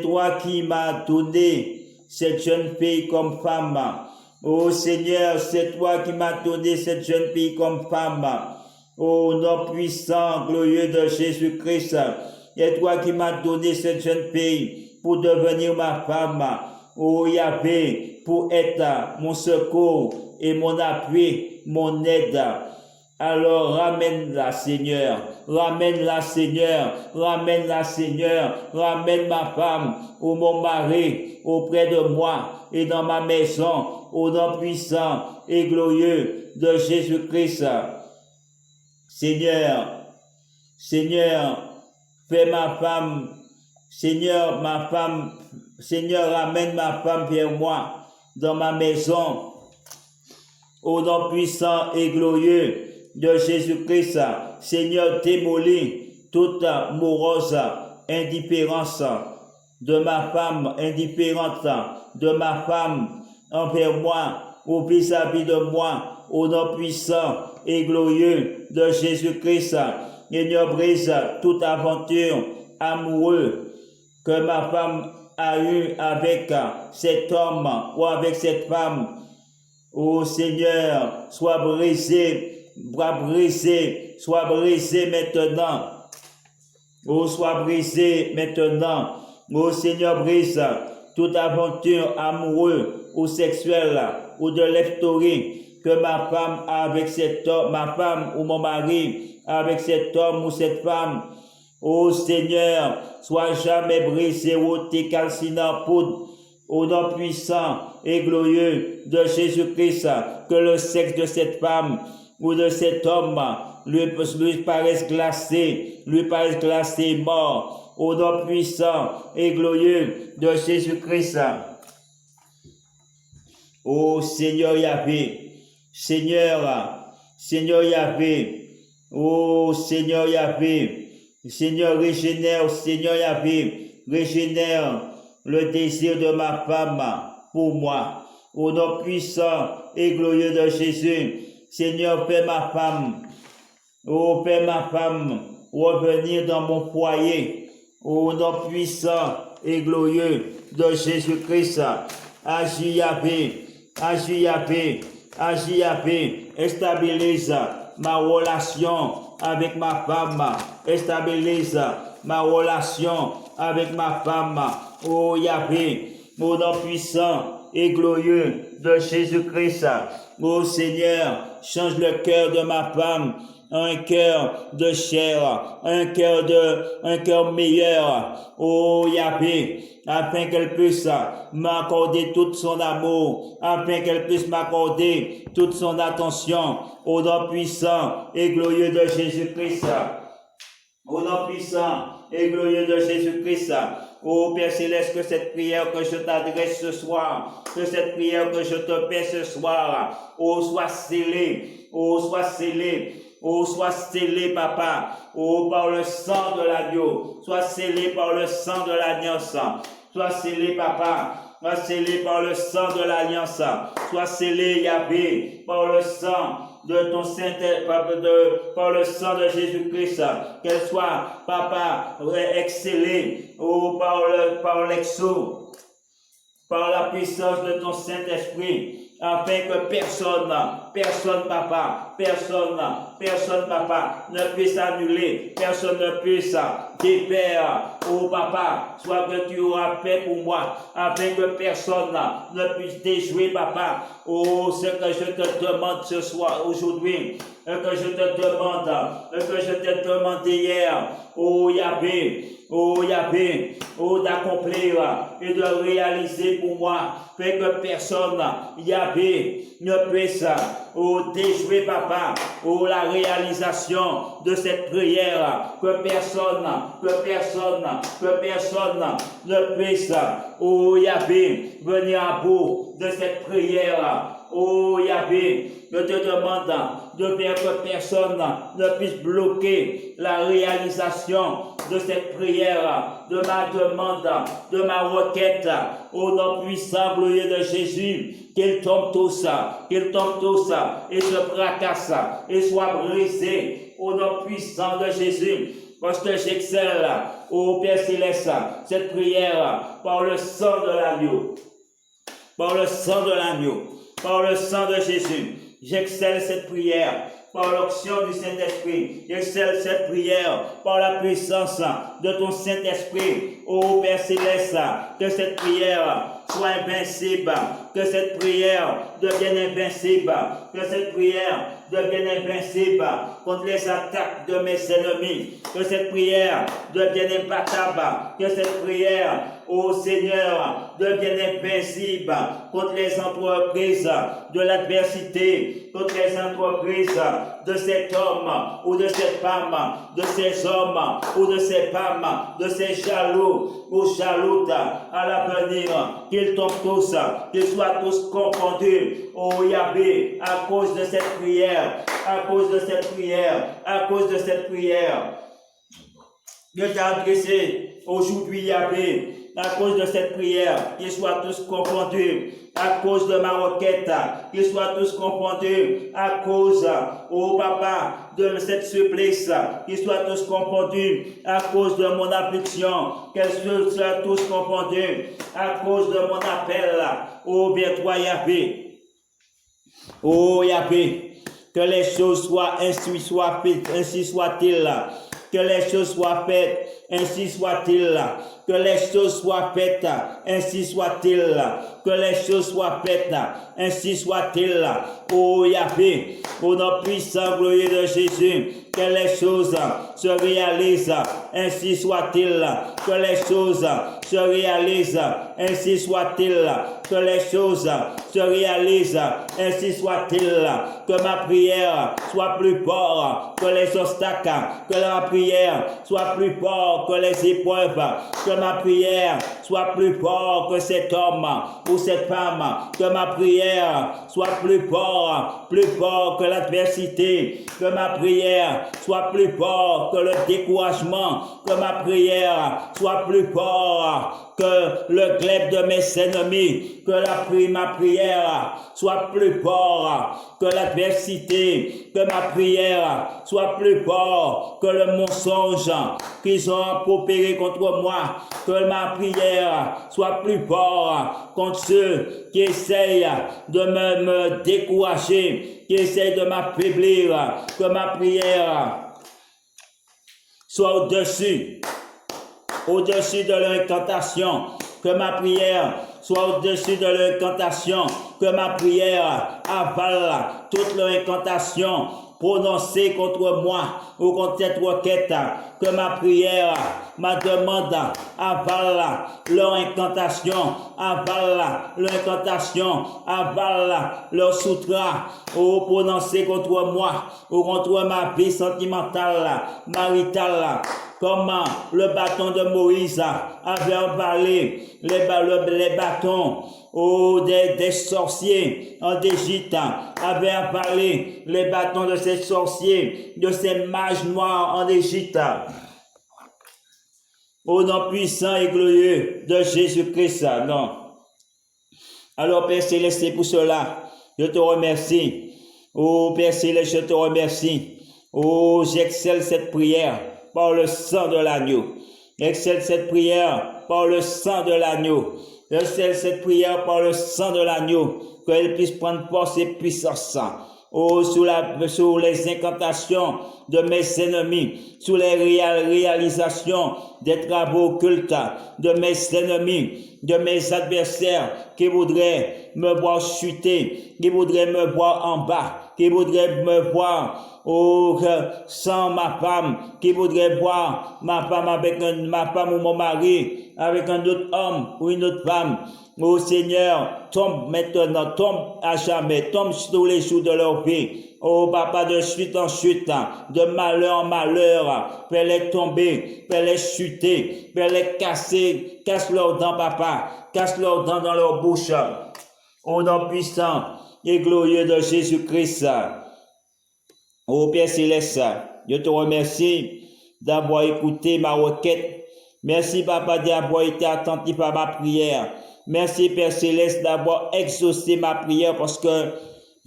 toi qui m'as donné cette jeune fille comme femme. Ô Seigneur, c'est toi qui m'as donné cette jeune fille comme femme. Au nom puissant, glorieux de Jésus-Christ, c'est toi qui m'as donné cette jeune fille pour devenir ma femme. Ô Yahvé, pour être mon secours et mon appui, mon aide. Alors ramène-la, Seigneur, ramène-la, Seigneur, ramène-la, Seigneur, ramène ma femme ou mon mari auprès de moi et dans ma maison, au nom puissant et glorieux de Jésus-Christ. Seigneur, fais ma femme, Seigneur, ramène ma femme vers moi, dans ma maison, au nom puissant et glorieux de Jésus-Christ. Seigneur, démolis toute morose indifférence de ma femme, indifférente de ma femme envers moi ou vis-à-vis de moi, au nom puissant et glorieux de Jésus-Christ. Seigneur, brise toute aventure amoureuse que ma femme a eue avec cet homme ou avec cette femme. Ô Seigneur, sois brisé maintenant. Oh, sois brisé maintenant. Ô Seigneur, brise toute aventure amoureuse ou sexuelle ou de l'effetorie que ma femme a avec cet homme, ma femme ou mon mari avec cet homme ou cette femme. Ô Seigneur, sois jamais brisé ou t'es calcinant poudre. Au nom puissant et glorieux de Jésus-Christ, que le sexe de cette femme ou de cet homme lui paraisse glacé, mort. Au nom puissant et glorieux de Jésus-Christ. Ô Seigneur Yahvé, Seigneur Yahvé, ô Seigneur Yahvé, Seigneur régénère, Seigneur Yahvé, régénère le désir de ma femme pour moi. Au nom puissant et glorieux de Jésus, Seigneur, fais ma femme revenir dans mon foyer. Au nom puissant et glorieux de Jésus-Christ, agis Yahvé, stabilise ma relation avec ma femme, stabilise ma relation avec ma femme. Oh Yahvé, au nom puissant et glorieux de Jésus-Christ. Oh Seigneur, change le cœur de ma femme, un cœur de chair, un cœur meilleur. Oh Yahvé, afin qu'elle puisse m'accorder tout son amour, afin qu'elle puisse m'accorder toute son attention. Au nom puissant et glorieux de Jésus-Christ. Au nom puissant et glorieux de Jésus-Christ. Ô Père Céleste, que cette prière que je t'adresse ce soir, que cette prière que je te fais ce soir, soit scellée, soit scellée, Papa, par le sang de l'agneau, soit scellée par le sang de l'alliance, soit scellée, Papa, soit scellée par le sang de l'alliance, soit scellée, Yahvé, par le sang de ton par le sang de Jésus-Christ, qu'elle soit, Papa, excellée, par l'exo, par la puissance de ton Saint-Esprit, afin que personne, Papa, ne puisse annuler, personne ne puisse défaire, Papa, soit que tu auras fait pour moi, afin que personne ne puisse déjouer, Papa, ce que je te demande ce soir, aujourd'hui, que je te t'ai demandé hier, Yahvé, d'accomplir et de réaliser pour moi, fait que personne, Yahvé, ne puisse déjouer, Papa, la réalisation de cette prière, que personne que personne ne puisse, oh Yahvé, venir à bout de cette prière. Oh Yahvé, je te demande de faire que personne ne puisse bloquer la réalisation de cette prière, de ma demande, de ma requête, au nom puissant, glorieux de Jésus, qu'ils tombent tous et se fracassent et soient brisés au nom puissant de Jésus. Parce que j'excelle, ô Père Céleste, cette prière par le sang de l'agneau, par le sang de l'agneau, par le sang de Jésus. J'excelle cette prière par l'onction du Saint-Esprit. J'excelle cette prière par la puissance de ton Saint-Esprit. Ô Père Céleste, que cette prière soit invincible, que cette prière devienne invincible, que cette prière devienne invincible contre les attaques de mes ennemis, que cette prière devienne imbattable, que cette prière, ô Seigneur, devienne invincible contre les entreprises de l'adversité, contre les entreprises de cet homme ou de cette femme, de ces hommes ou de ces femmes, de ces jaloux ou jaloutes à l'avenir, qu'ils tombent tous, qu'ils soient tous confondus, ô Yahvé, à cause de cette prière, à cause de cette prière, à cause de cette prière. Je t'ai adressé aujourd'hui, Yahvé, à cause de cette prière, qu'ils soient tous confondus, à cause de ma requête, qu'ils soient tous confondus, à cause, ô Papa, de cette supplice, qu'ils soient tous confondus, à cause de mon affliction, qu'ils soient tous confondus, à cause de mon appel, ô vers toi, Yahvé. Ô Yahvé, que les choses soient ainsi soient faites, ainsi soit-il. Que les choses soient faites, ainsi soit-il. Que les choses soient faites, ainsi soit-il. Que les choses soient faites, ainsi soit-il. Ô Yahvé, au nom puissant, glorieux de Jésus, que les choses se réalisent, ainsi soit-il. Que les choses se réalisent, ainsi soit-il. Que les choses se réalisent, ainsi soit-il. Que ma prière soit plus forte que les obstacles, que ma prière soit plus forte que les épreuves, que ma prière soit plus forte que cet homme ou cette femme, que ma prière soit plus forte que l'adversité, que ma prière soit plus forte que le découragement, que ma prière soit plus forte que le glaive de mes ennemis, que ma prière soit plus forte que l'adversité, que ma prière soit plus forte que le mensonge qu'ils ont opéré contre moi, que ma prière soit plus forte contre ceux qui essayent de me décourager, qui essayent de m'affaiblir, que ma prière soit au-dessus de l'incantation, que ma prière soit au-dessus de l'incantation, que ma prière avale toute l'incantation prononcée contre moi ou contre cette requête, que ma prière, ma demande avale leur incantation, avale leur sutra ou prononcé contre moi ou contre ma vie sentimentale, maritale. Comme le bâton de Moïse avait avalé les bâtons des sorciers en Égypte, avait avalé les bâtons de ces sorciers, de ces mages noirs en Égypte. Au nom puissant et glorieux de Jésus-Christ, non. Alors Père Céleste, c'est pour cela, je te remercie. Oh Père Céleste, je te remercie. Oh, j'excelle cette prière par le sang de l'agneau. J'excelle cette prière par le sang de l'agneau. J'excelle cette prière par le sang de l'agneau, qu'elle puisse prendre force et puissance. Oh, sous les incantations de mes ennemis, sous les réalisations des travaux occultes de mes ennemis, de mes adversaires qui voudraient me voir chuter, qui voudraient me voir en bas, qui voudraient me voir sans ma femme, qui voudraient voir ma femme ou mon mari avec un autre homme ou une autre femme. Oh Seigneur, tombe maintenant, tombe à jamais, tombe tous les jours de leur vie. Oh papa, de chute en chute, de malheur en malheur, fais-les tomber, fais-les chuter, fais-les casser, casse leurs dents papa, casse leurs dents dans leur bouche. Au nom puissant et glorieux de Jésus-Christ. Oh Père Céleste, je te remercie d'avoir écouté ma requête. Merci papa d'avoir été attentif à ma prière. Merci Père Céleste d'avoir exaucé ma prière parce que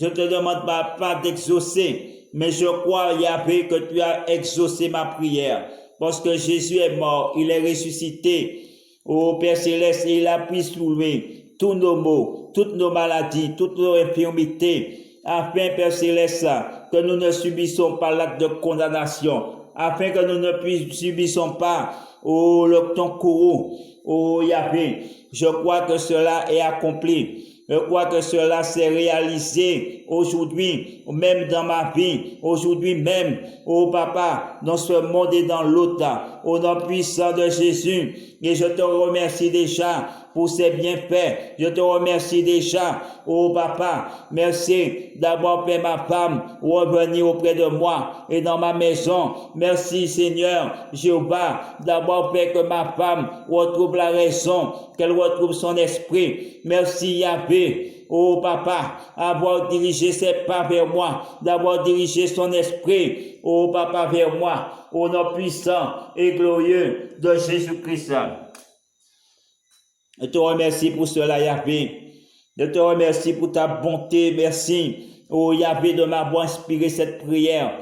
je te demande pas d'exaucer, mais je crois Yahvé que tu as exaucé ma prière parce que Jésus est mort, il est ressuscité. Oh Père Céleste, il a pris sous lui tous nos maux, toutes nos maladies, toutes nos infirmités, afin Père Céleste que nous ne subissons pas l'acte de condamnation, afin que nous ne subissons pas ton courroux. Oh Yahvé, je crois que cela est accompli. Je crois que cela s'est réalisé aujourd'hui, même dans ma vie, aujourd'hui même, oh papa, dans ce monde et dans l'autre, au nom puissant de Jésus. Et je te remercie déjà pour ces bienfaits. Je te remercie déjà, oh papa, merci d'avoir fait ma femme revenir auprès de moi et dans ma maison. Merci Seigneur Jéhovah d'avoir fait que ma femme retrouve la raison, qu'elle retrouve son esprit. Merci Yahvé, oh papa, avoir dirigé ses pas vers moi, d'avoir dirigé son esprit, oh papa, vers moi, au nom puissant et glorieux de Jésus-Christ. Je te remercie pour cela, Yahvé. Je te remercie pour ta bonté. Merci, oh Yahvé, de m'avoir inspiré cette prière.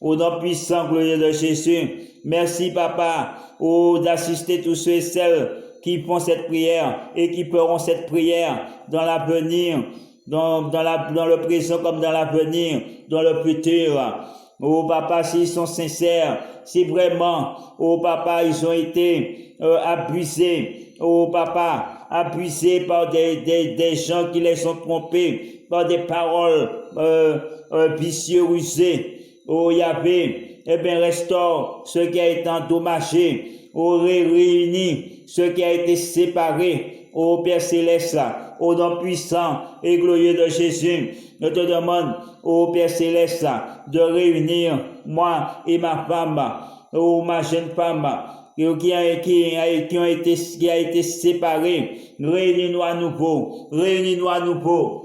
Au nom puissant, glorieux de Jésus. Merci, papa, oh, d'assister tous ceux et celles qui font cette prière et qui feront cette prière dans l'avenir, dans le présent comme dans l'avenir, dans le futur. Oh papa, s'ils sont sincères, si vraiment, oh papa, ils ont été abusés, oh papa, abusés par des gens qui les ont trompés, par des paroles vicieuses, usées. Oh Yahvé, eh bien restaure ce qui a été endommagé, oh réunit ce qui a été séparé, oh Père Céleste, au nom puissant et glorieux de Jésus. Je te demande, oh Père Céleste, de réunir moi et ma femme, oh ma jeune femme, qui a été séparée. Réunis-nous à nouveau, réunis-nous à nouveau.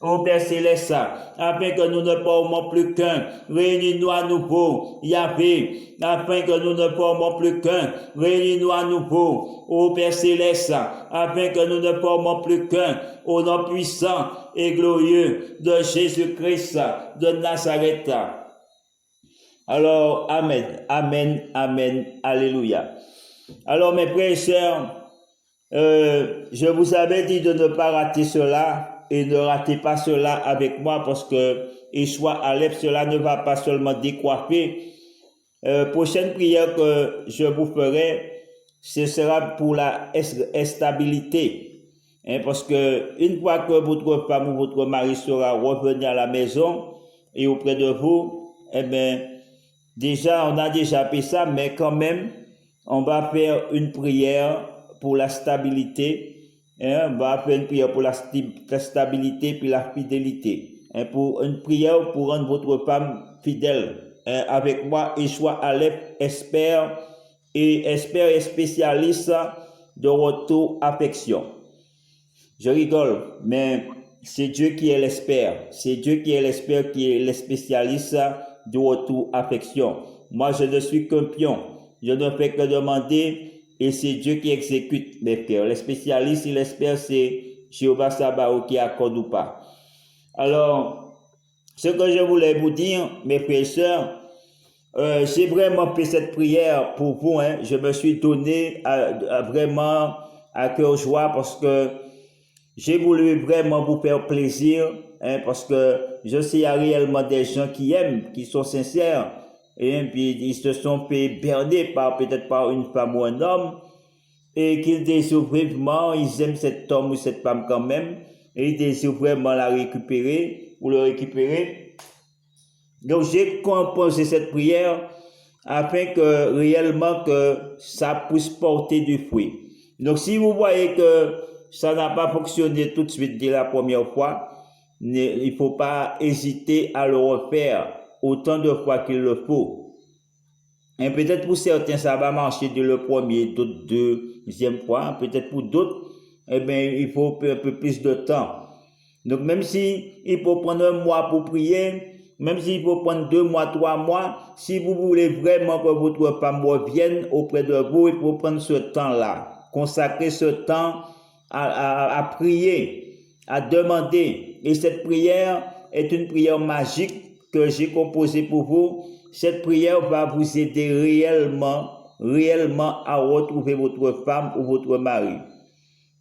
Oh Père Céleste, afin que nous ne formons plus qu'un, réunis-nous à nouveau, Yahvé, afin que nous ne formons plus qu'un, réunis-nous à nouveau, oh Père Céleste, afin que nous ne formons plus qu'un, au nom puissant et glorieux de Jésus-Christ de Nazareth. Alors, Amen, Amen, Amen, Alléluia. Alors, mes frères et sœurs, je vous avais dit de ne pas rater cela. Et ne ratez pas cela avec moi parce que Yeshua Aleph, cela ne va pas seulement décoiffer. Prochaine prière que je vous ferai, ce sera pour la stabilité. Parce que une fois que votre femme ou votre mari sera revenu à la maison et auprès de vous, eh bien, déjà, on a déjà fait ça, mais quand même, on va faire une prière pour la stabilité. On va faire une prière pour la stabilité puis la fidélité. Pour une prière pour rendre votre femme fidèle. Avec moi, Yeshua Aleph, expert et spécialiste de retour affection. Je rigole, mais c'est Dieu qui est l'expert. C'est Dieu qui est l'expert, qui est le spécialiste de retour affection. Moi, je ne suis qu'un pion. Je ne fais que demander. Et c'est Dieu qui exécute, mes frères. Les spécialistes et l'expert, c'est Jéhovah Sabaoth qui accorde ou pas. Alors, ce que je voulais vous dire, mes frères et sœurs, j'ai vraiment fait cette prière pour vous. Je me suis donné vraiment à cœur joie parce que j'ai voulu vraiment vous faire plaisir. Parce que je sais qu'il y a réellement des gens qui aiment, qui sont sincères. Et puis ils se sont fait berner peut-être par une femme ou un homme et qu'ils désirent vraiment, ils aiment cet homme ou cette femme quand même et ils désirent vraiment la récupérer ou le récupérer. Donc j'ai composé cette prière afin que réellement que ça puisse porter du fruit. Donc si vous voyez que ça n'a pas fonctionné tout de suite dès la première fois, il ne faut pas hésiter à le refaire autant de fois qu'il le faut. Et peut-être pour certains, ça va marcher de le premier, d'autres deuxième fois. Peut-être pour d'autres, eh bien, il faut un peu plus de temps. Donc, même si il faut prendre un mois pour prier, même s'il faut prendre 2 mois, 3 mois, si vous voulez vraiment que votre femme revienne auprès de vous, il faut prendre ce temps-là, consacrer ce temps à prier, à demander. Et cette prière est une prière magique que j'ai composée pour vous. Cette prière va vous aider réellement à retrouver votre femme ou votre mari.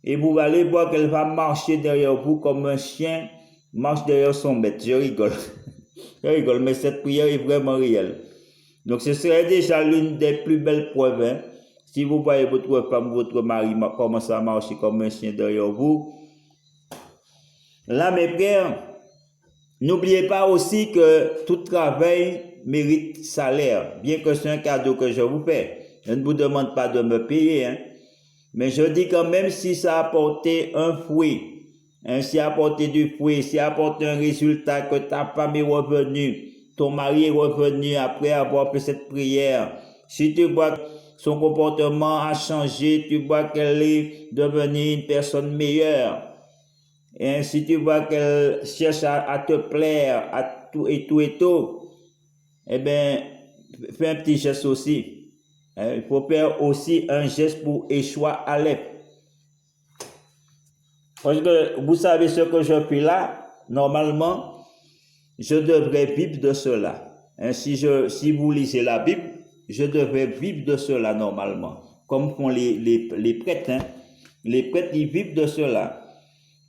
Et vous allez voir qu'elle va marcher derrière vous comme un chien marche derrière son maître. Je rigole. Je rigole, mais cette prière est vraiment réelle. Donc ce serait déjà l'une des plus belles preuves. Hein? Si vous voyez votre femme, votre mari commencer à marcher comme un chien derrière vous. Là, mes frères, n'oubliez pas aussi que tout travail mérite salaire, bien que c'est un cadeau que je vous fais. Je ne vous demande pas de me payer, hein. Mais je dis quand même si ça a apporté un fruit, hein, si ça a apporté du fruit, si ça a apporté un résultat, que ta femme est revenue, ton mari est revenu après avoir fait cette prière, si tu vois que son comportement a changé, tu vois qu'elle est devenue une personne meilleure, et si tu vois qu'elle cherche à te plaire, à tout et tout et tout, eh bien, fais un petit geste aussi. Il faut faire aussi un geste pour échouer à l'être. Parce que vous savez ce que je fais là, normalement, je devrais vivre de cela. Si vous lisez la Bible, je devrais vivre de cela normalement. Comme font les prêtres. Hein. Les prêtres, ils vivent de cela.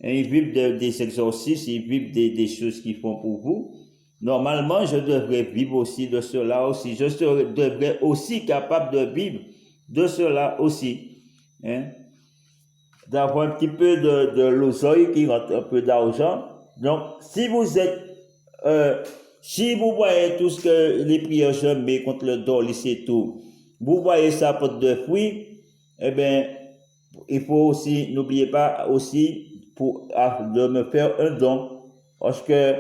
Ils vivent des exorcismes, ils vivent des choses qu'ils font pour vous. Normalement, je devrais vivre aussi de cela aussi. Je devrais aussi capable de vivre de cela aussi. Hein? D'avoir un petit peu de l'oseille qui rentre un peu d'argent. Donc, si vous êtes, si vous voyez tout ce que les prières je mets contre le dolis et tout, vous voyez ça porte de fruits, eh bien, il faut aussi, n'oubliez pas aussi de me faire un don. Parce que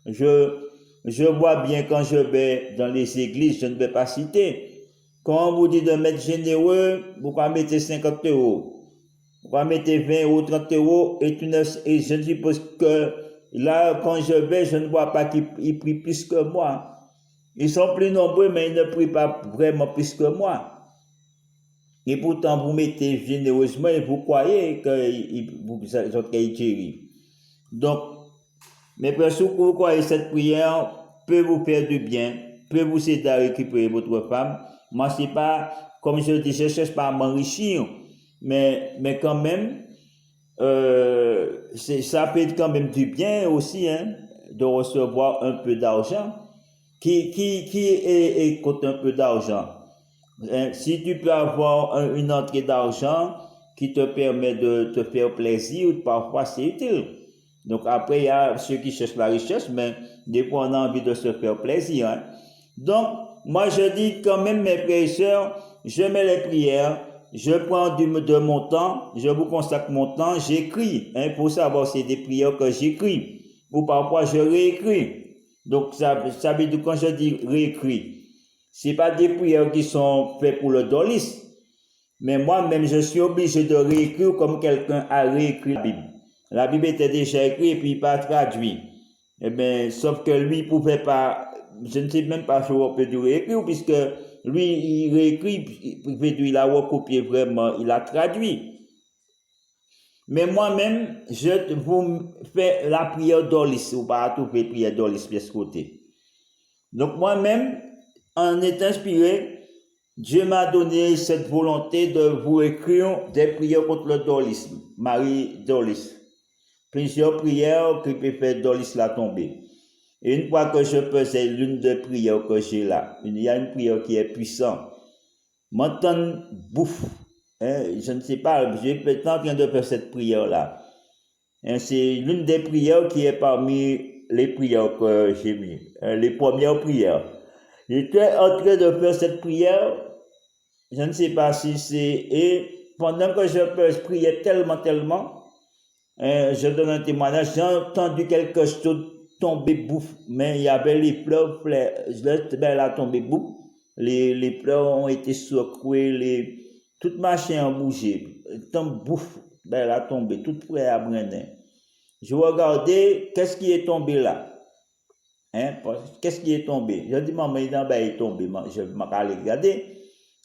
je vois bien quand je vais dans les églises, je ne vais pas citer. Quand on vous dit de mettre généreux, vous pouvez mettre 50 euros. Vous pouvez mettre 20 ou 30 euros et je suppose que là, quand je vais, je ne vois pas qu'ils prient plus que moi. Ils sont plus nombreux, mais ils ne prient pas vraiment plus que moi. Et pourtant, vous mettez généreusement et vous croyez que vous êtes guéri. Donc, mes frères, si vous croyez cette prière peut vous faire du bien, peut vous aider à récupérer votre femme. Moi, c'est pas, comme je dis, je ne cherche pas à m'enrichir, mais quand même, ça fait quand même du bien aussi, hein, de recevoir un peu d'argent. Qui compte un peu d'argent? Si tu peux avoir une entrée d'argent qui te permet de te faire plaisir, parfois c'est utile. Donc après, il y a ceux qui cherchent la richesse, mais des fois on a envie de se faire plaisir. Hein. Donc, moi je dis quand même, mes frères et sœurs, je mets les prières, je prends de mon temps, je vous consacre mon temps, j'écris. Hein, pour savoir c'est des prières que j'écris. Ou parfois je réécris. Donc ça veut dire quand je dis réécris, c'est pas des prières qui sont faites pour le dolis. Mais moi-même, je suis obligé de réécrire comme quelqu'un a réécrit la Bible. La Bible était déjà écrite et puis pas traduite. Eh bien, sauf que lui ne pouvait pas, je ne sais même pas si on peut dire réécrire, puisque lui, il réécrit, il a recopié vraiment, il a traduit. Mais moi-même, je vous fais la prière d'Olis, ou pas trouver prière d'Olis de ce côté. Donc moi-même, en étant inspiré, Dieu m'a donné cette volonté de vous écrire des prières contre le dolisme, Marie Dolis. Plusieurs prières qui peuvent faire Dolis la tomber. Et une fois que je faisais l'une des prières que j'ai là, il y a une prière qui est puissante. M'entendre bouffe. Hein, je ne sais pas, j'ai peut-être en train de faire cette prière-là. Hein, c'est l'une des prières qui est parmi les prières que j'ai mis, les premières prières. J'étais en train de faire cette prière, je ne sais pas si c'est... Et pendant que je priais tellement, Je donne un témoignage. J'ai entendu quelque chose tomber bouffe, mais il y avait les pleurs, ben là tombé bouffe. Les pleurs ont été secouées, toute machine a bougé. Tant bouffe, ben là tombé, tout prêt à brûler. Je regardais, qu'est-ce qui est tombé là? Qu'est-ce qui est tombé? Je dis, maman, il est tombé. Je m'ai regardé.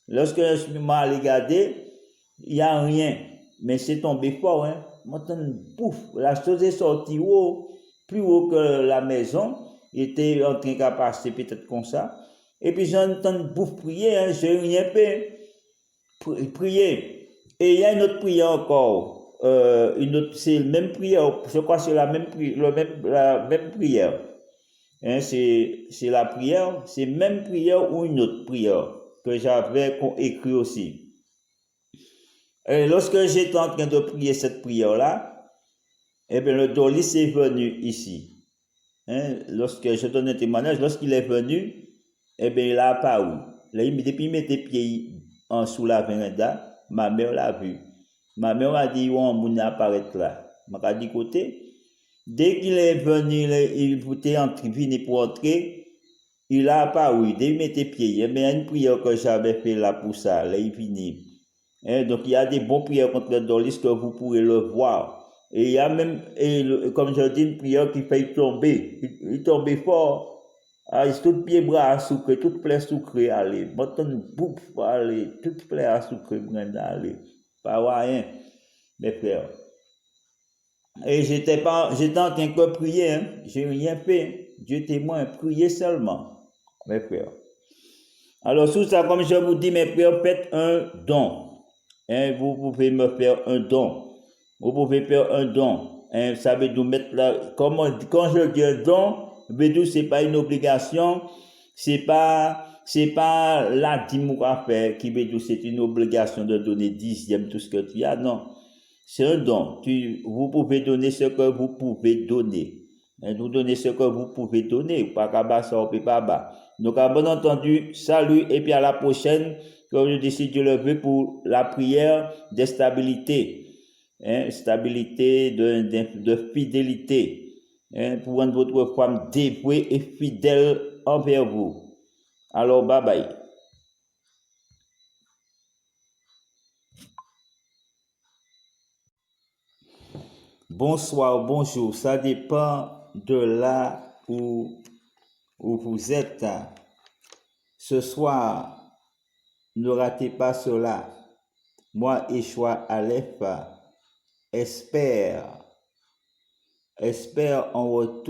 Lorsque je m'ai regardé, il n'y a rien. Mais c'est tombé fort. Maintenant, pouf, la chose est sortie haut, plus haut que la maison. Il était en train de passer peut-être comme ça. Et puis j'entends bouf prier, je n'ai rien fait. Prier. Et il y a une autre prière encore. C'est la même prière. Je crois que c'est la même prière. C'est la prière, c'est même prière ou une autre prière que j'avais écrit aussi. Et lorsque j'étais en train de prier cette prière-là, eh bien, le Dolis est venu ici. Lorsque je donne un témoignage, lorsqu'il est venu, eh bien, il a apparu. Là, depuis il mettait pied en sous la véranda, ma mère l'a vu. Ma mère a dit, on va apparaître là. M'a dit côté. Dès qu'il est venu, il était venu pour entrer, il a apparu, dès qu'il mettait pied. Il y a une prière que j'avais fait là pour ça, là il finit. Donc il y a des bons prières contre le Dolis que vous pourrez le voir. Et il y a même, comme je dis, une prière qui fait tomber. Il tombe fort. Il tout pied bras à sucre, tout plaît sucre, allez. Maintenant, bouffe, allez. Tout plaît à sucre, allez. Pas rien, mes frères. Et j'étais en train de prier, j'ai rien fait. Dieu témoin, prier seulement, mes frères. Alors, sous ça, comme je vous dis, mes frères, faites un don. Vous pouvez me faire un don. Vous pouvez faire un don. Ça veut nous mettre là. Quand je dis un don, c'est pas une obligation. C'est pas la dîme à faire qui veut dire c'est une obligation de donner 10e tout ce que tu as. Non. C'est un don. Vous pouvez donner ce que vous pouvez donner. Vous donnez ce que vous pouvez donner. Pas qu'à bas, ça, pas bas. Donc, à bon entendu, salut et puis à la prochaine, comme je décide de le veut pour la prière de stabilité. Stabilité, de fidélité. Pour rendre votre femme dévouée et fidèle envers vous. Alors, bye bye. Bonsoir, bonjour. Ça dépend de là où vous êtes. Ce soir, ne ratez pas cela. Moi, Yeshua Aleph, espère en retour.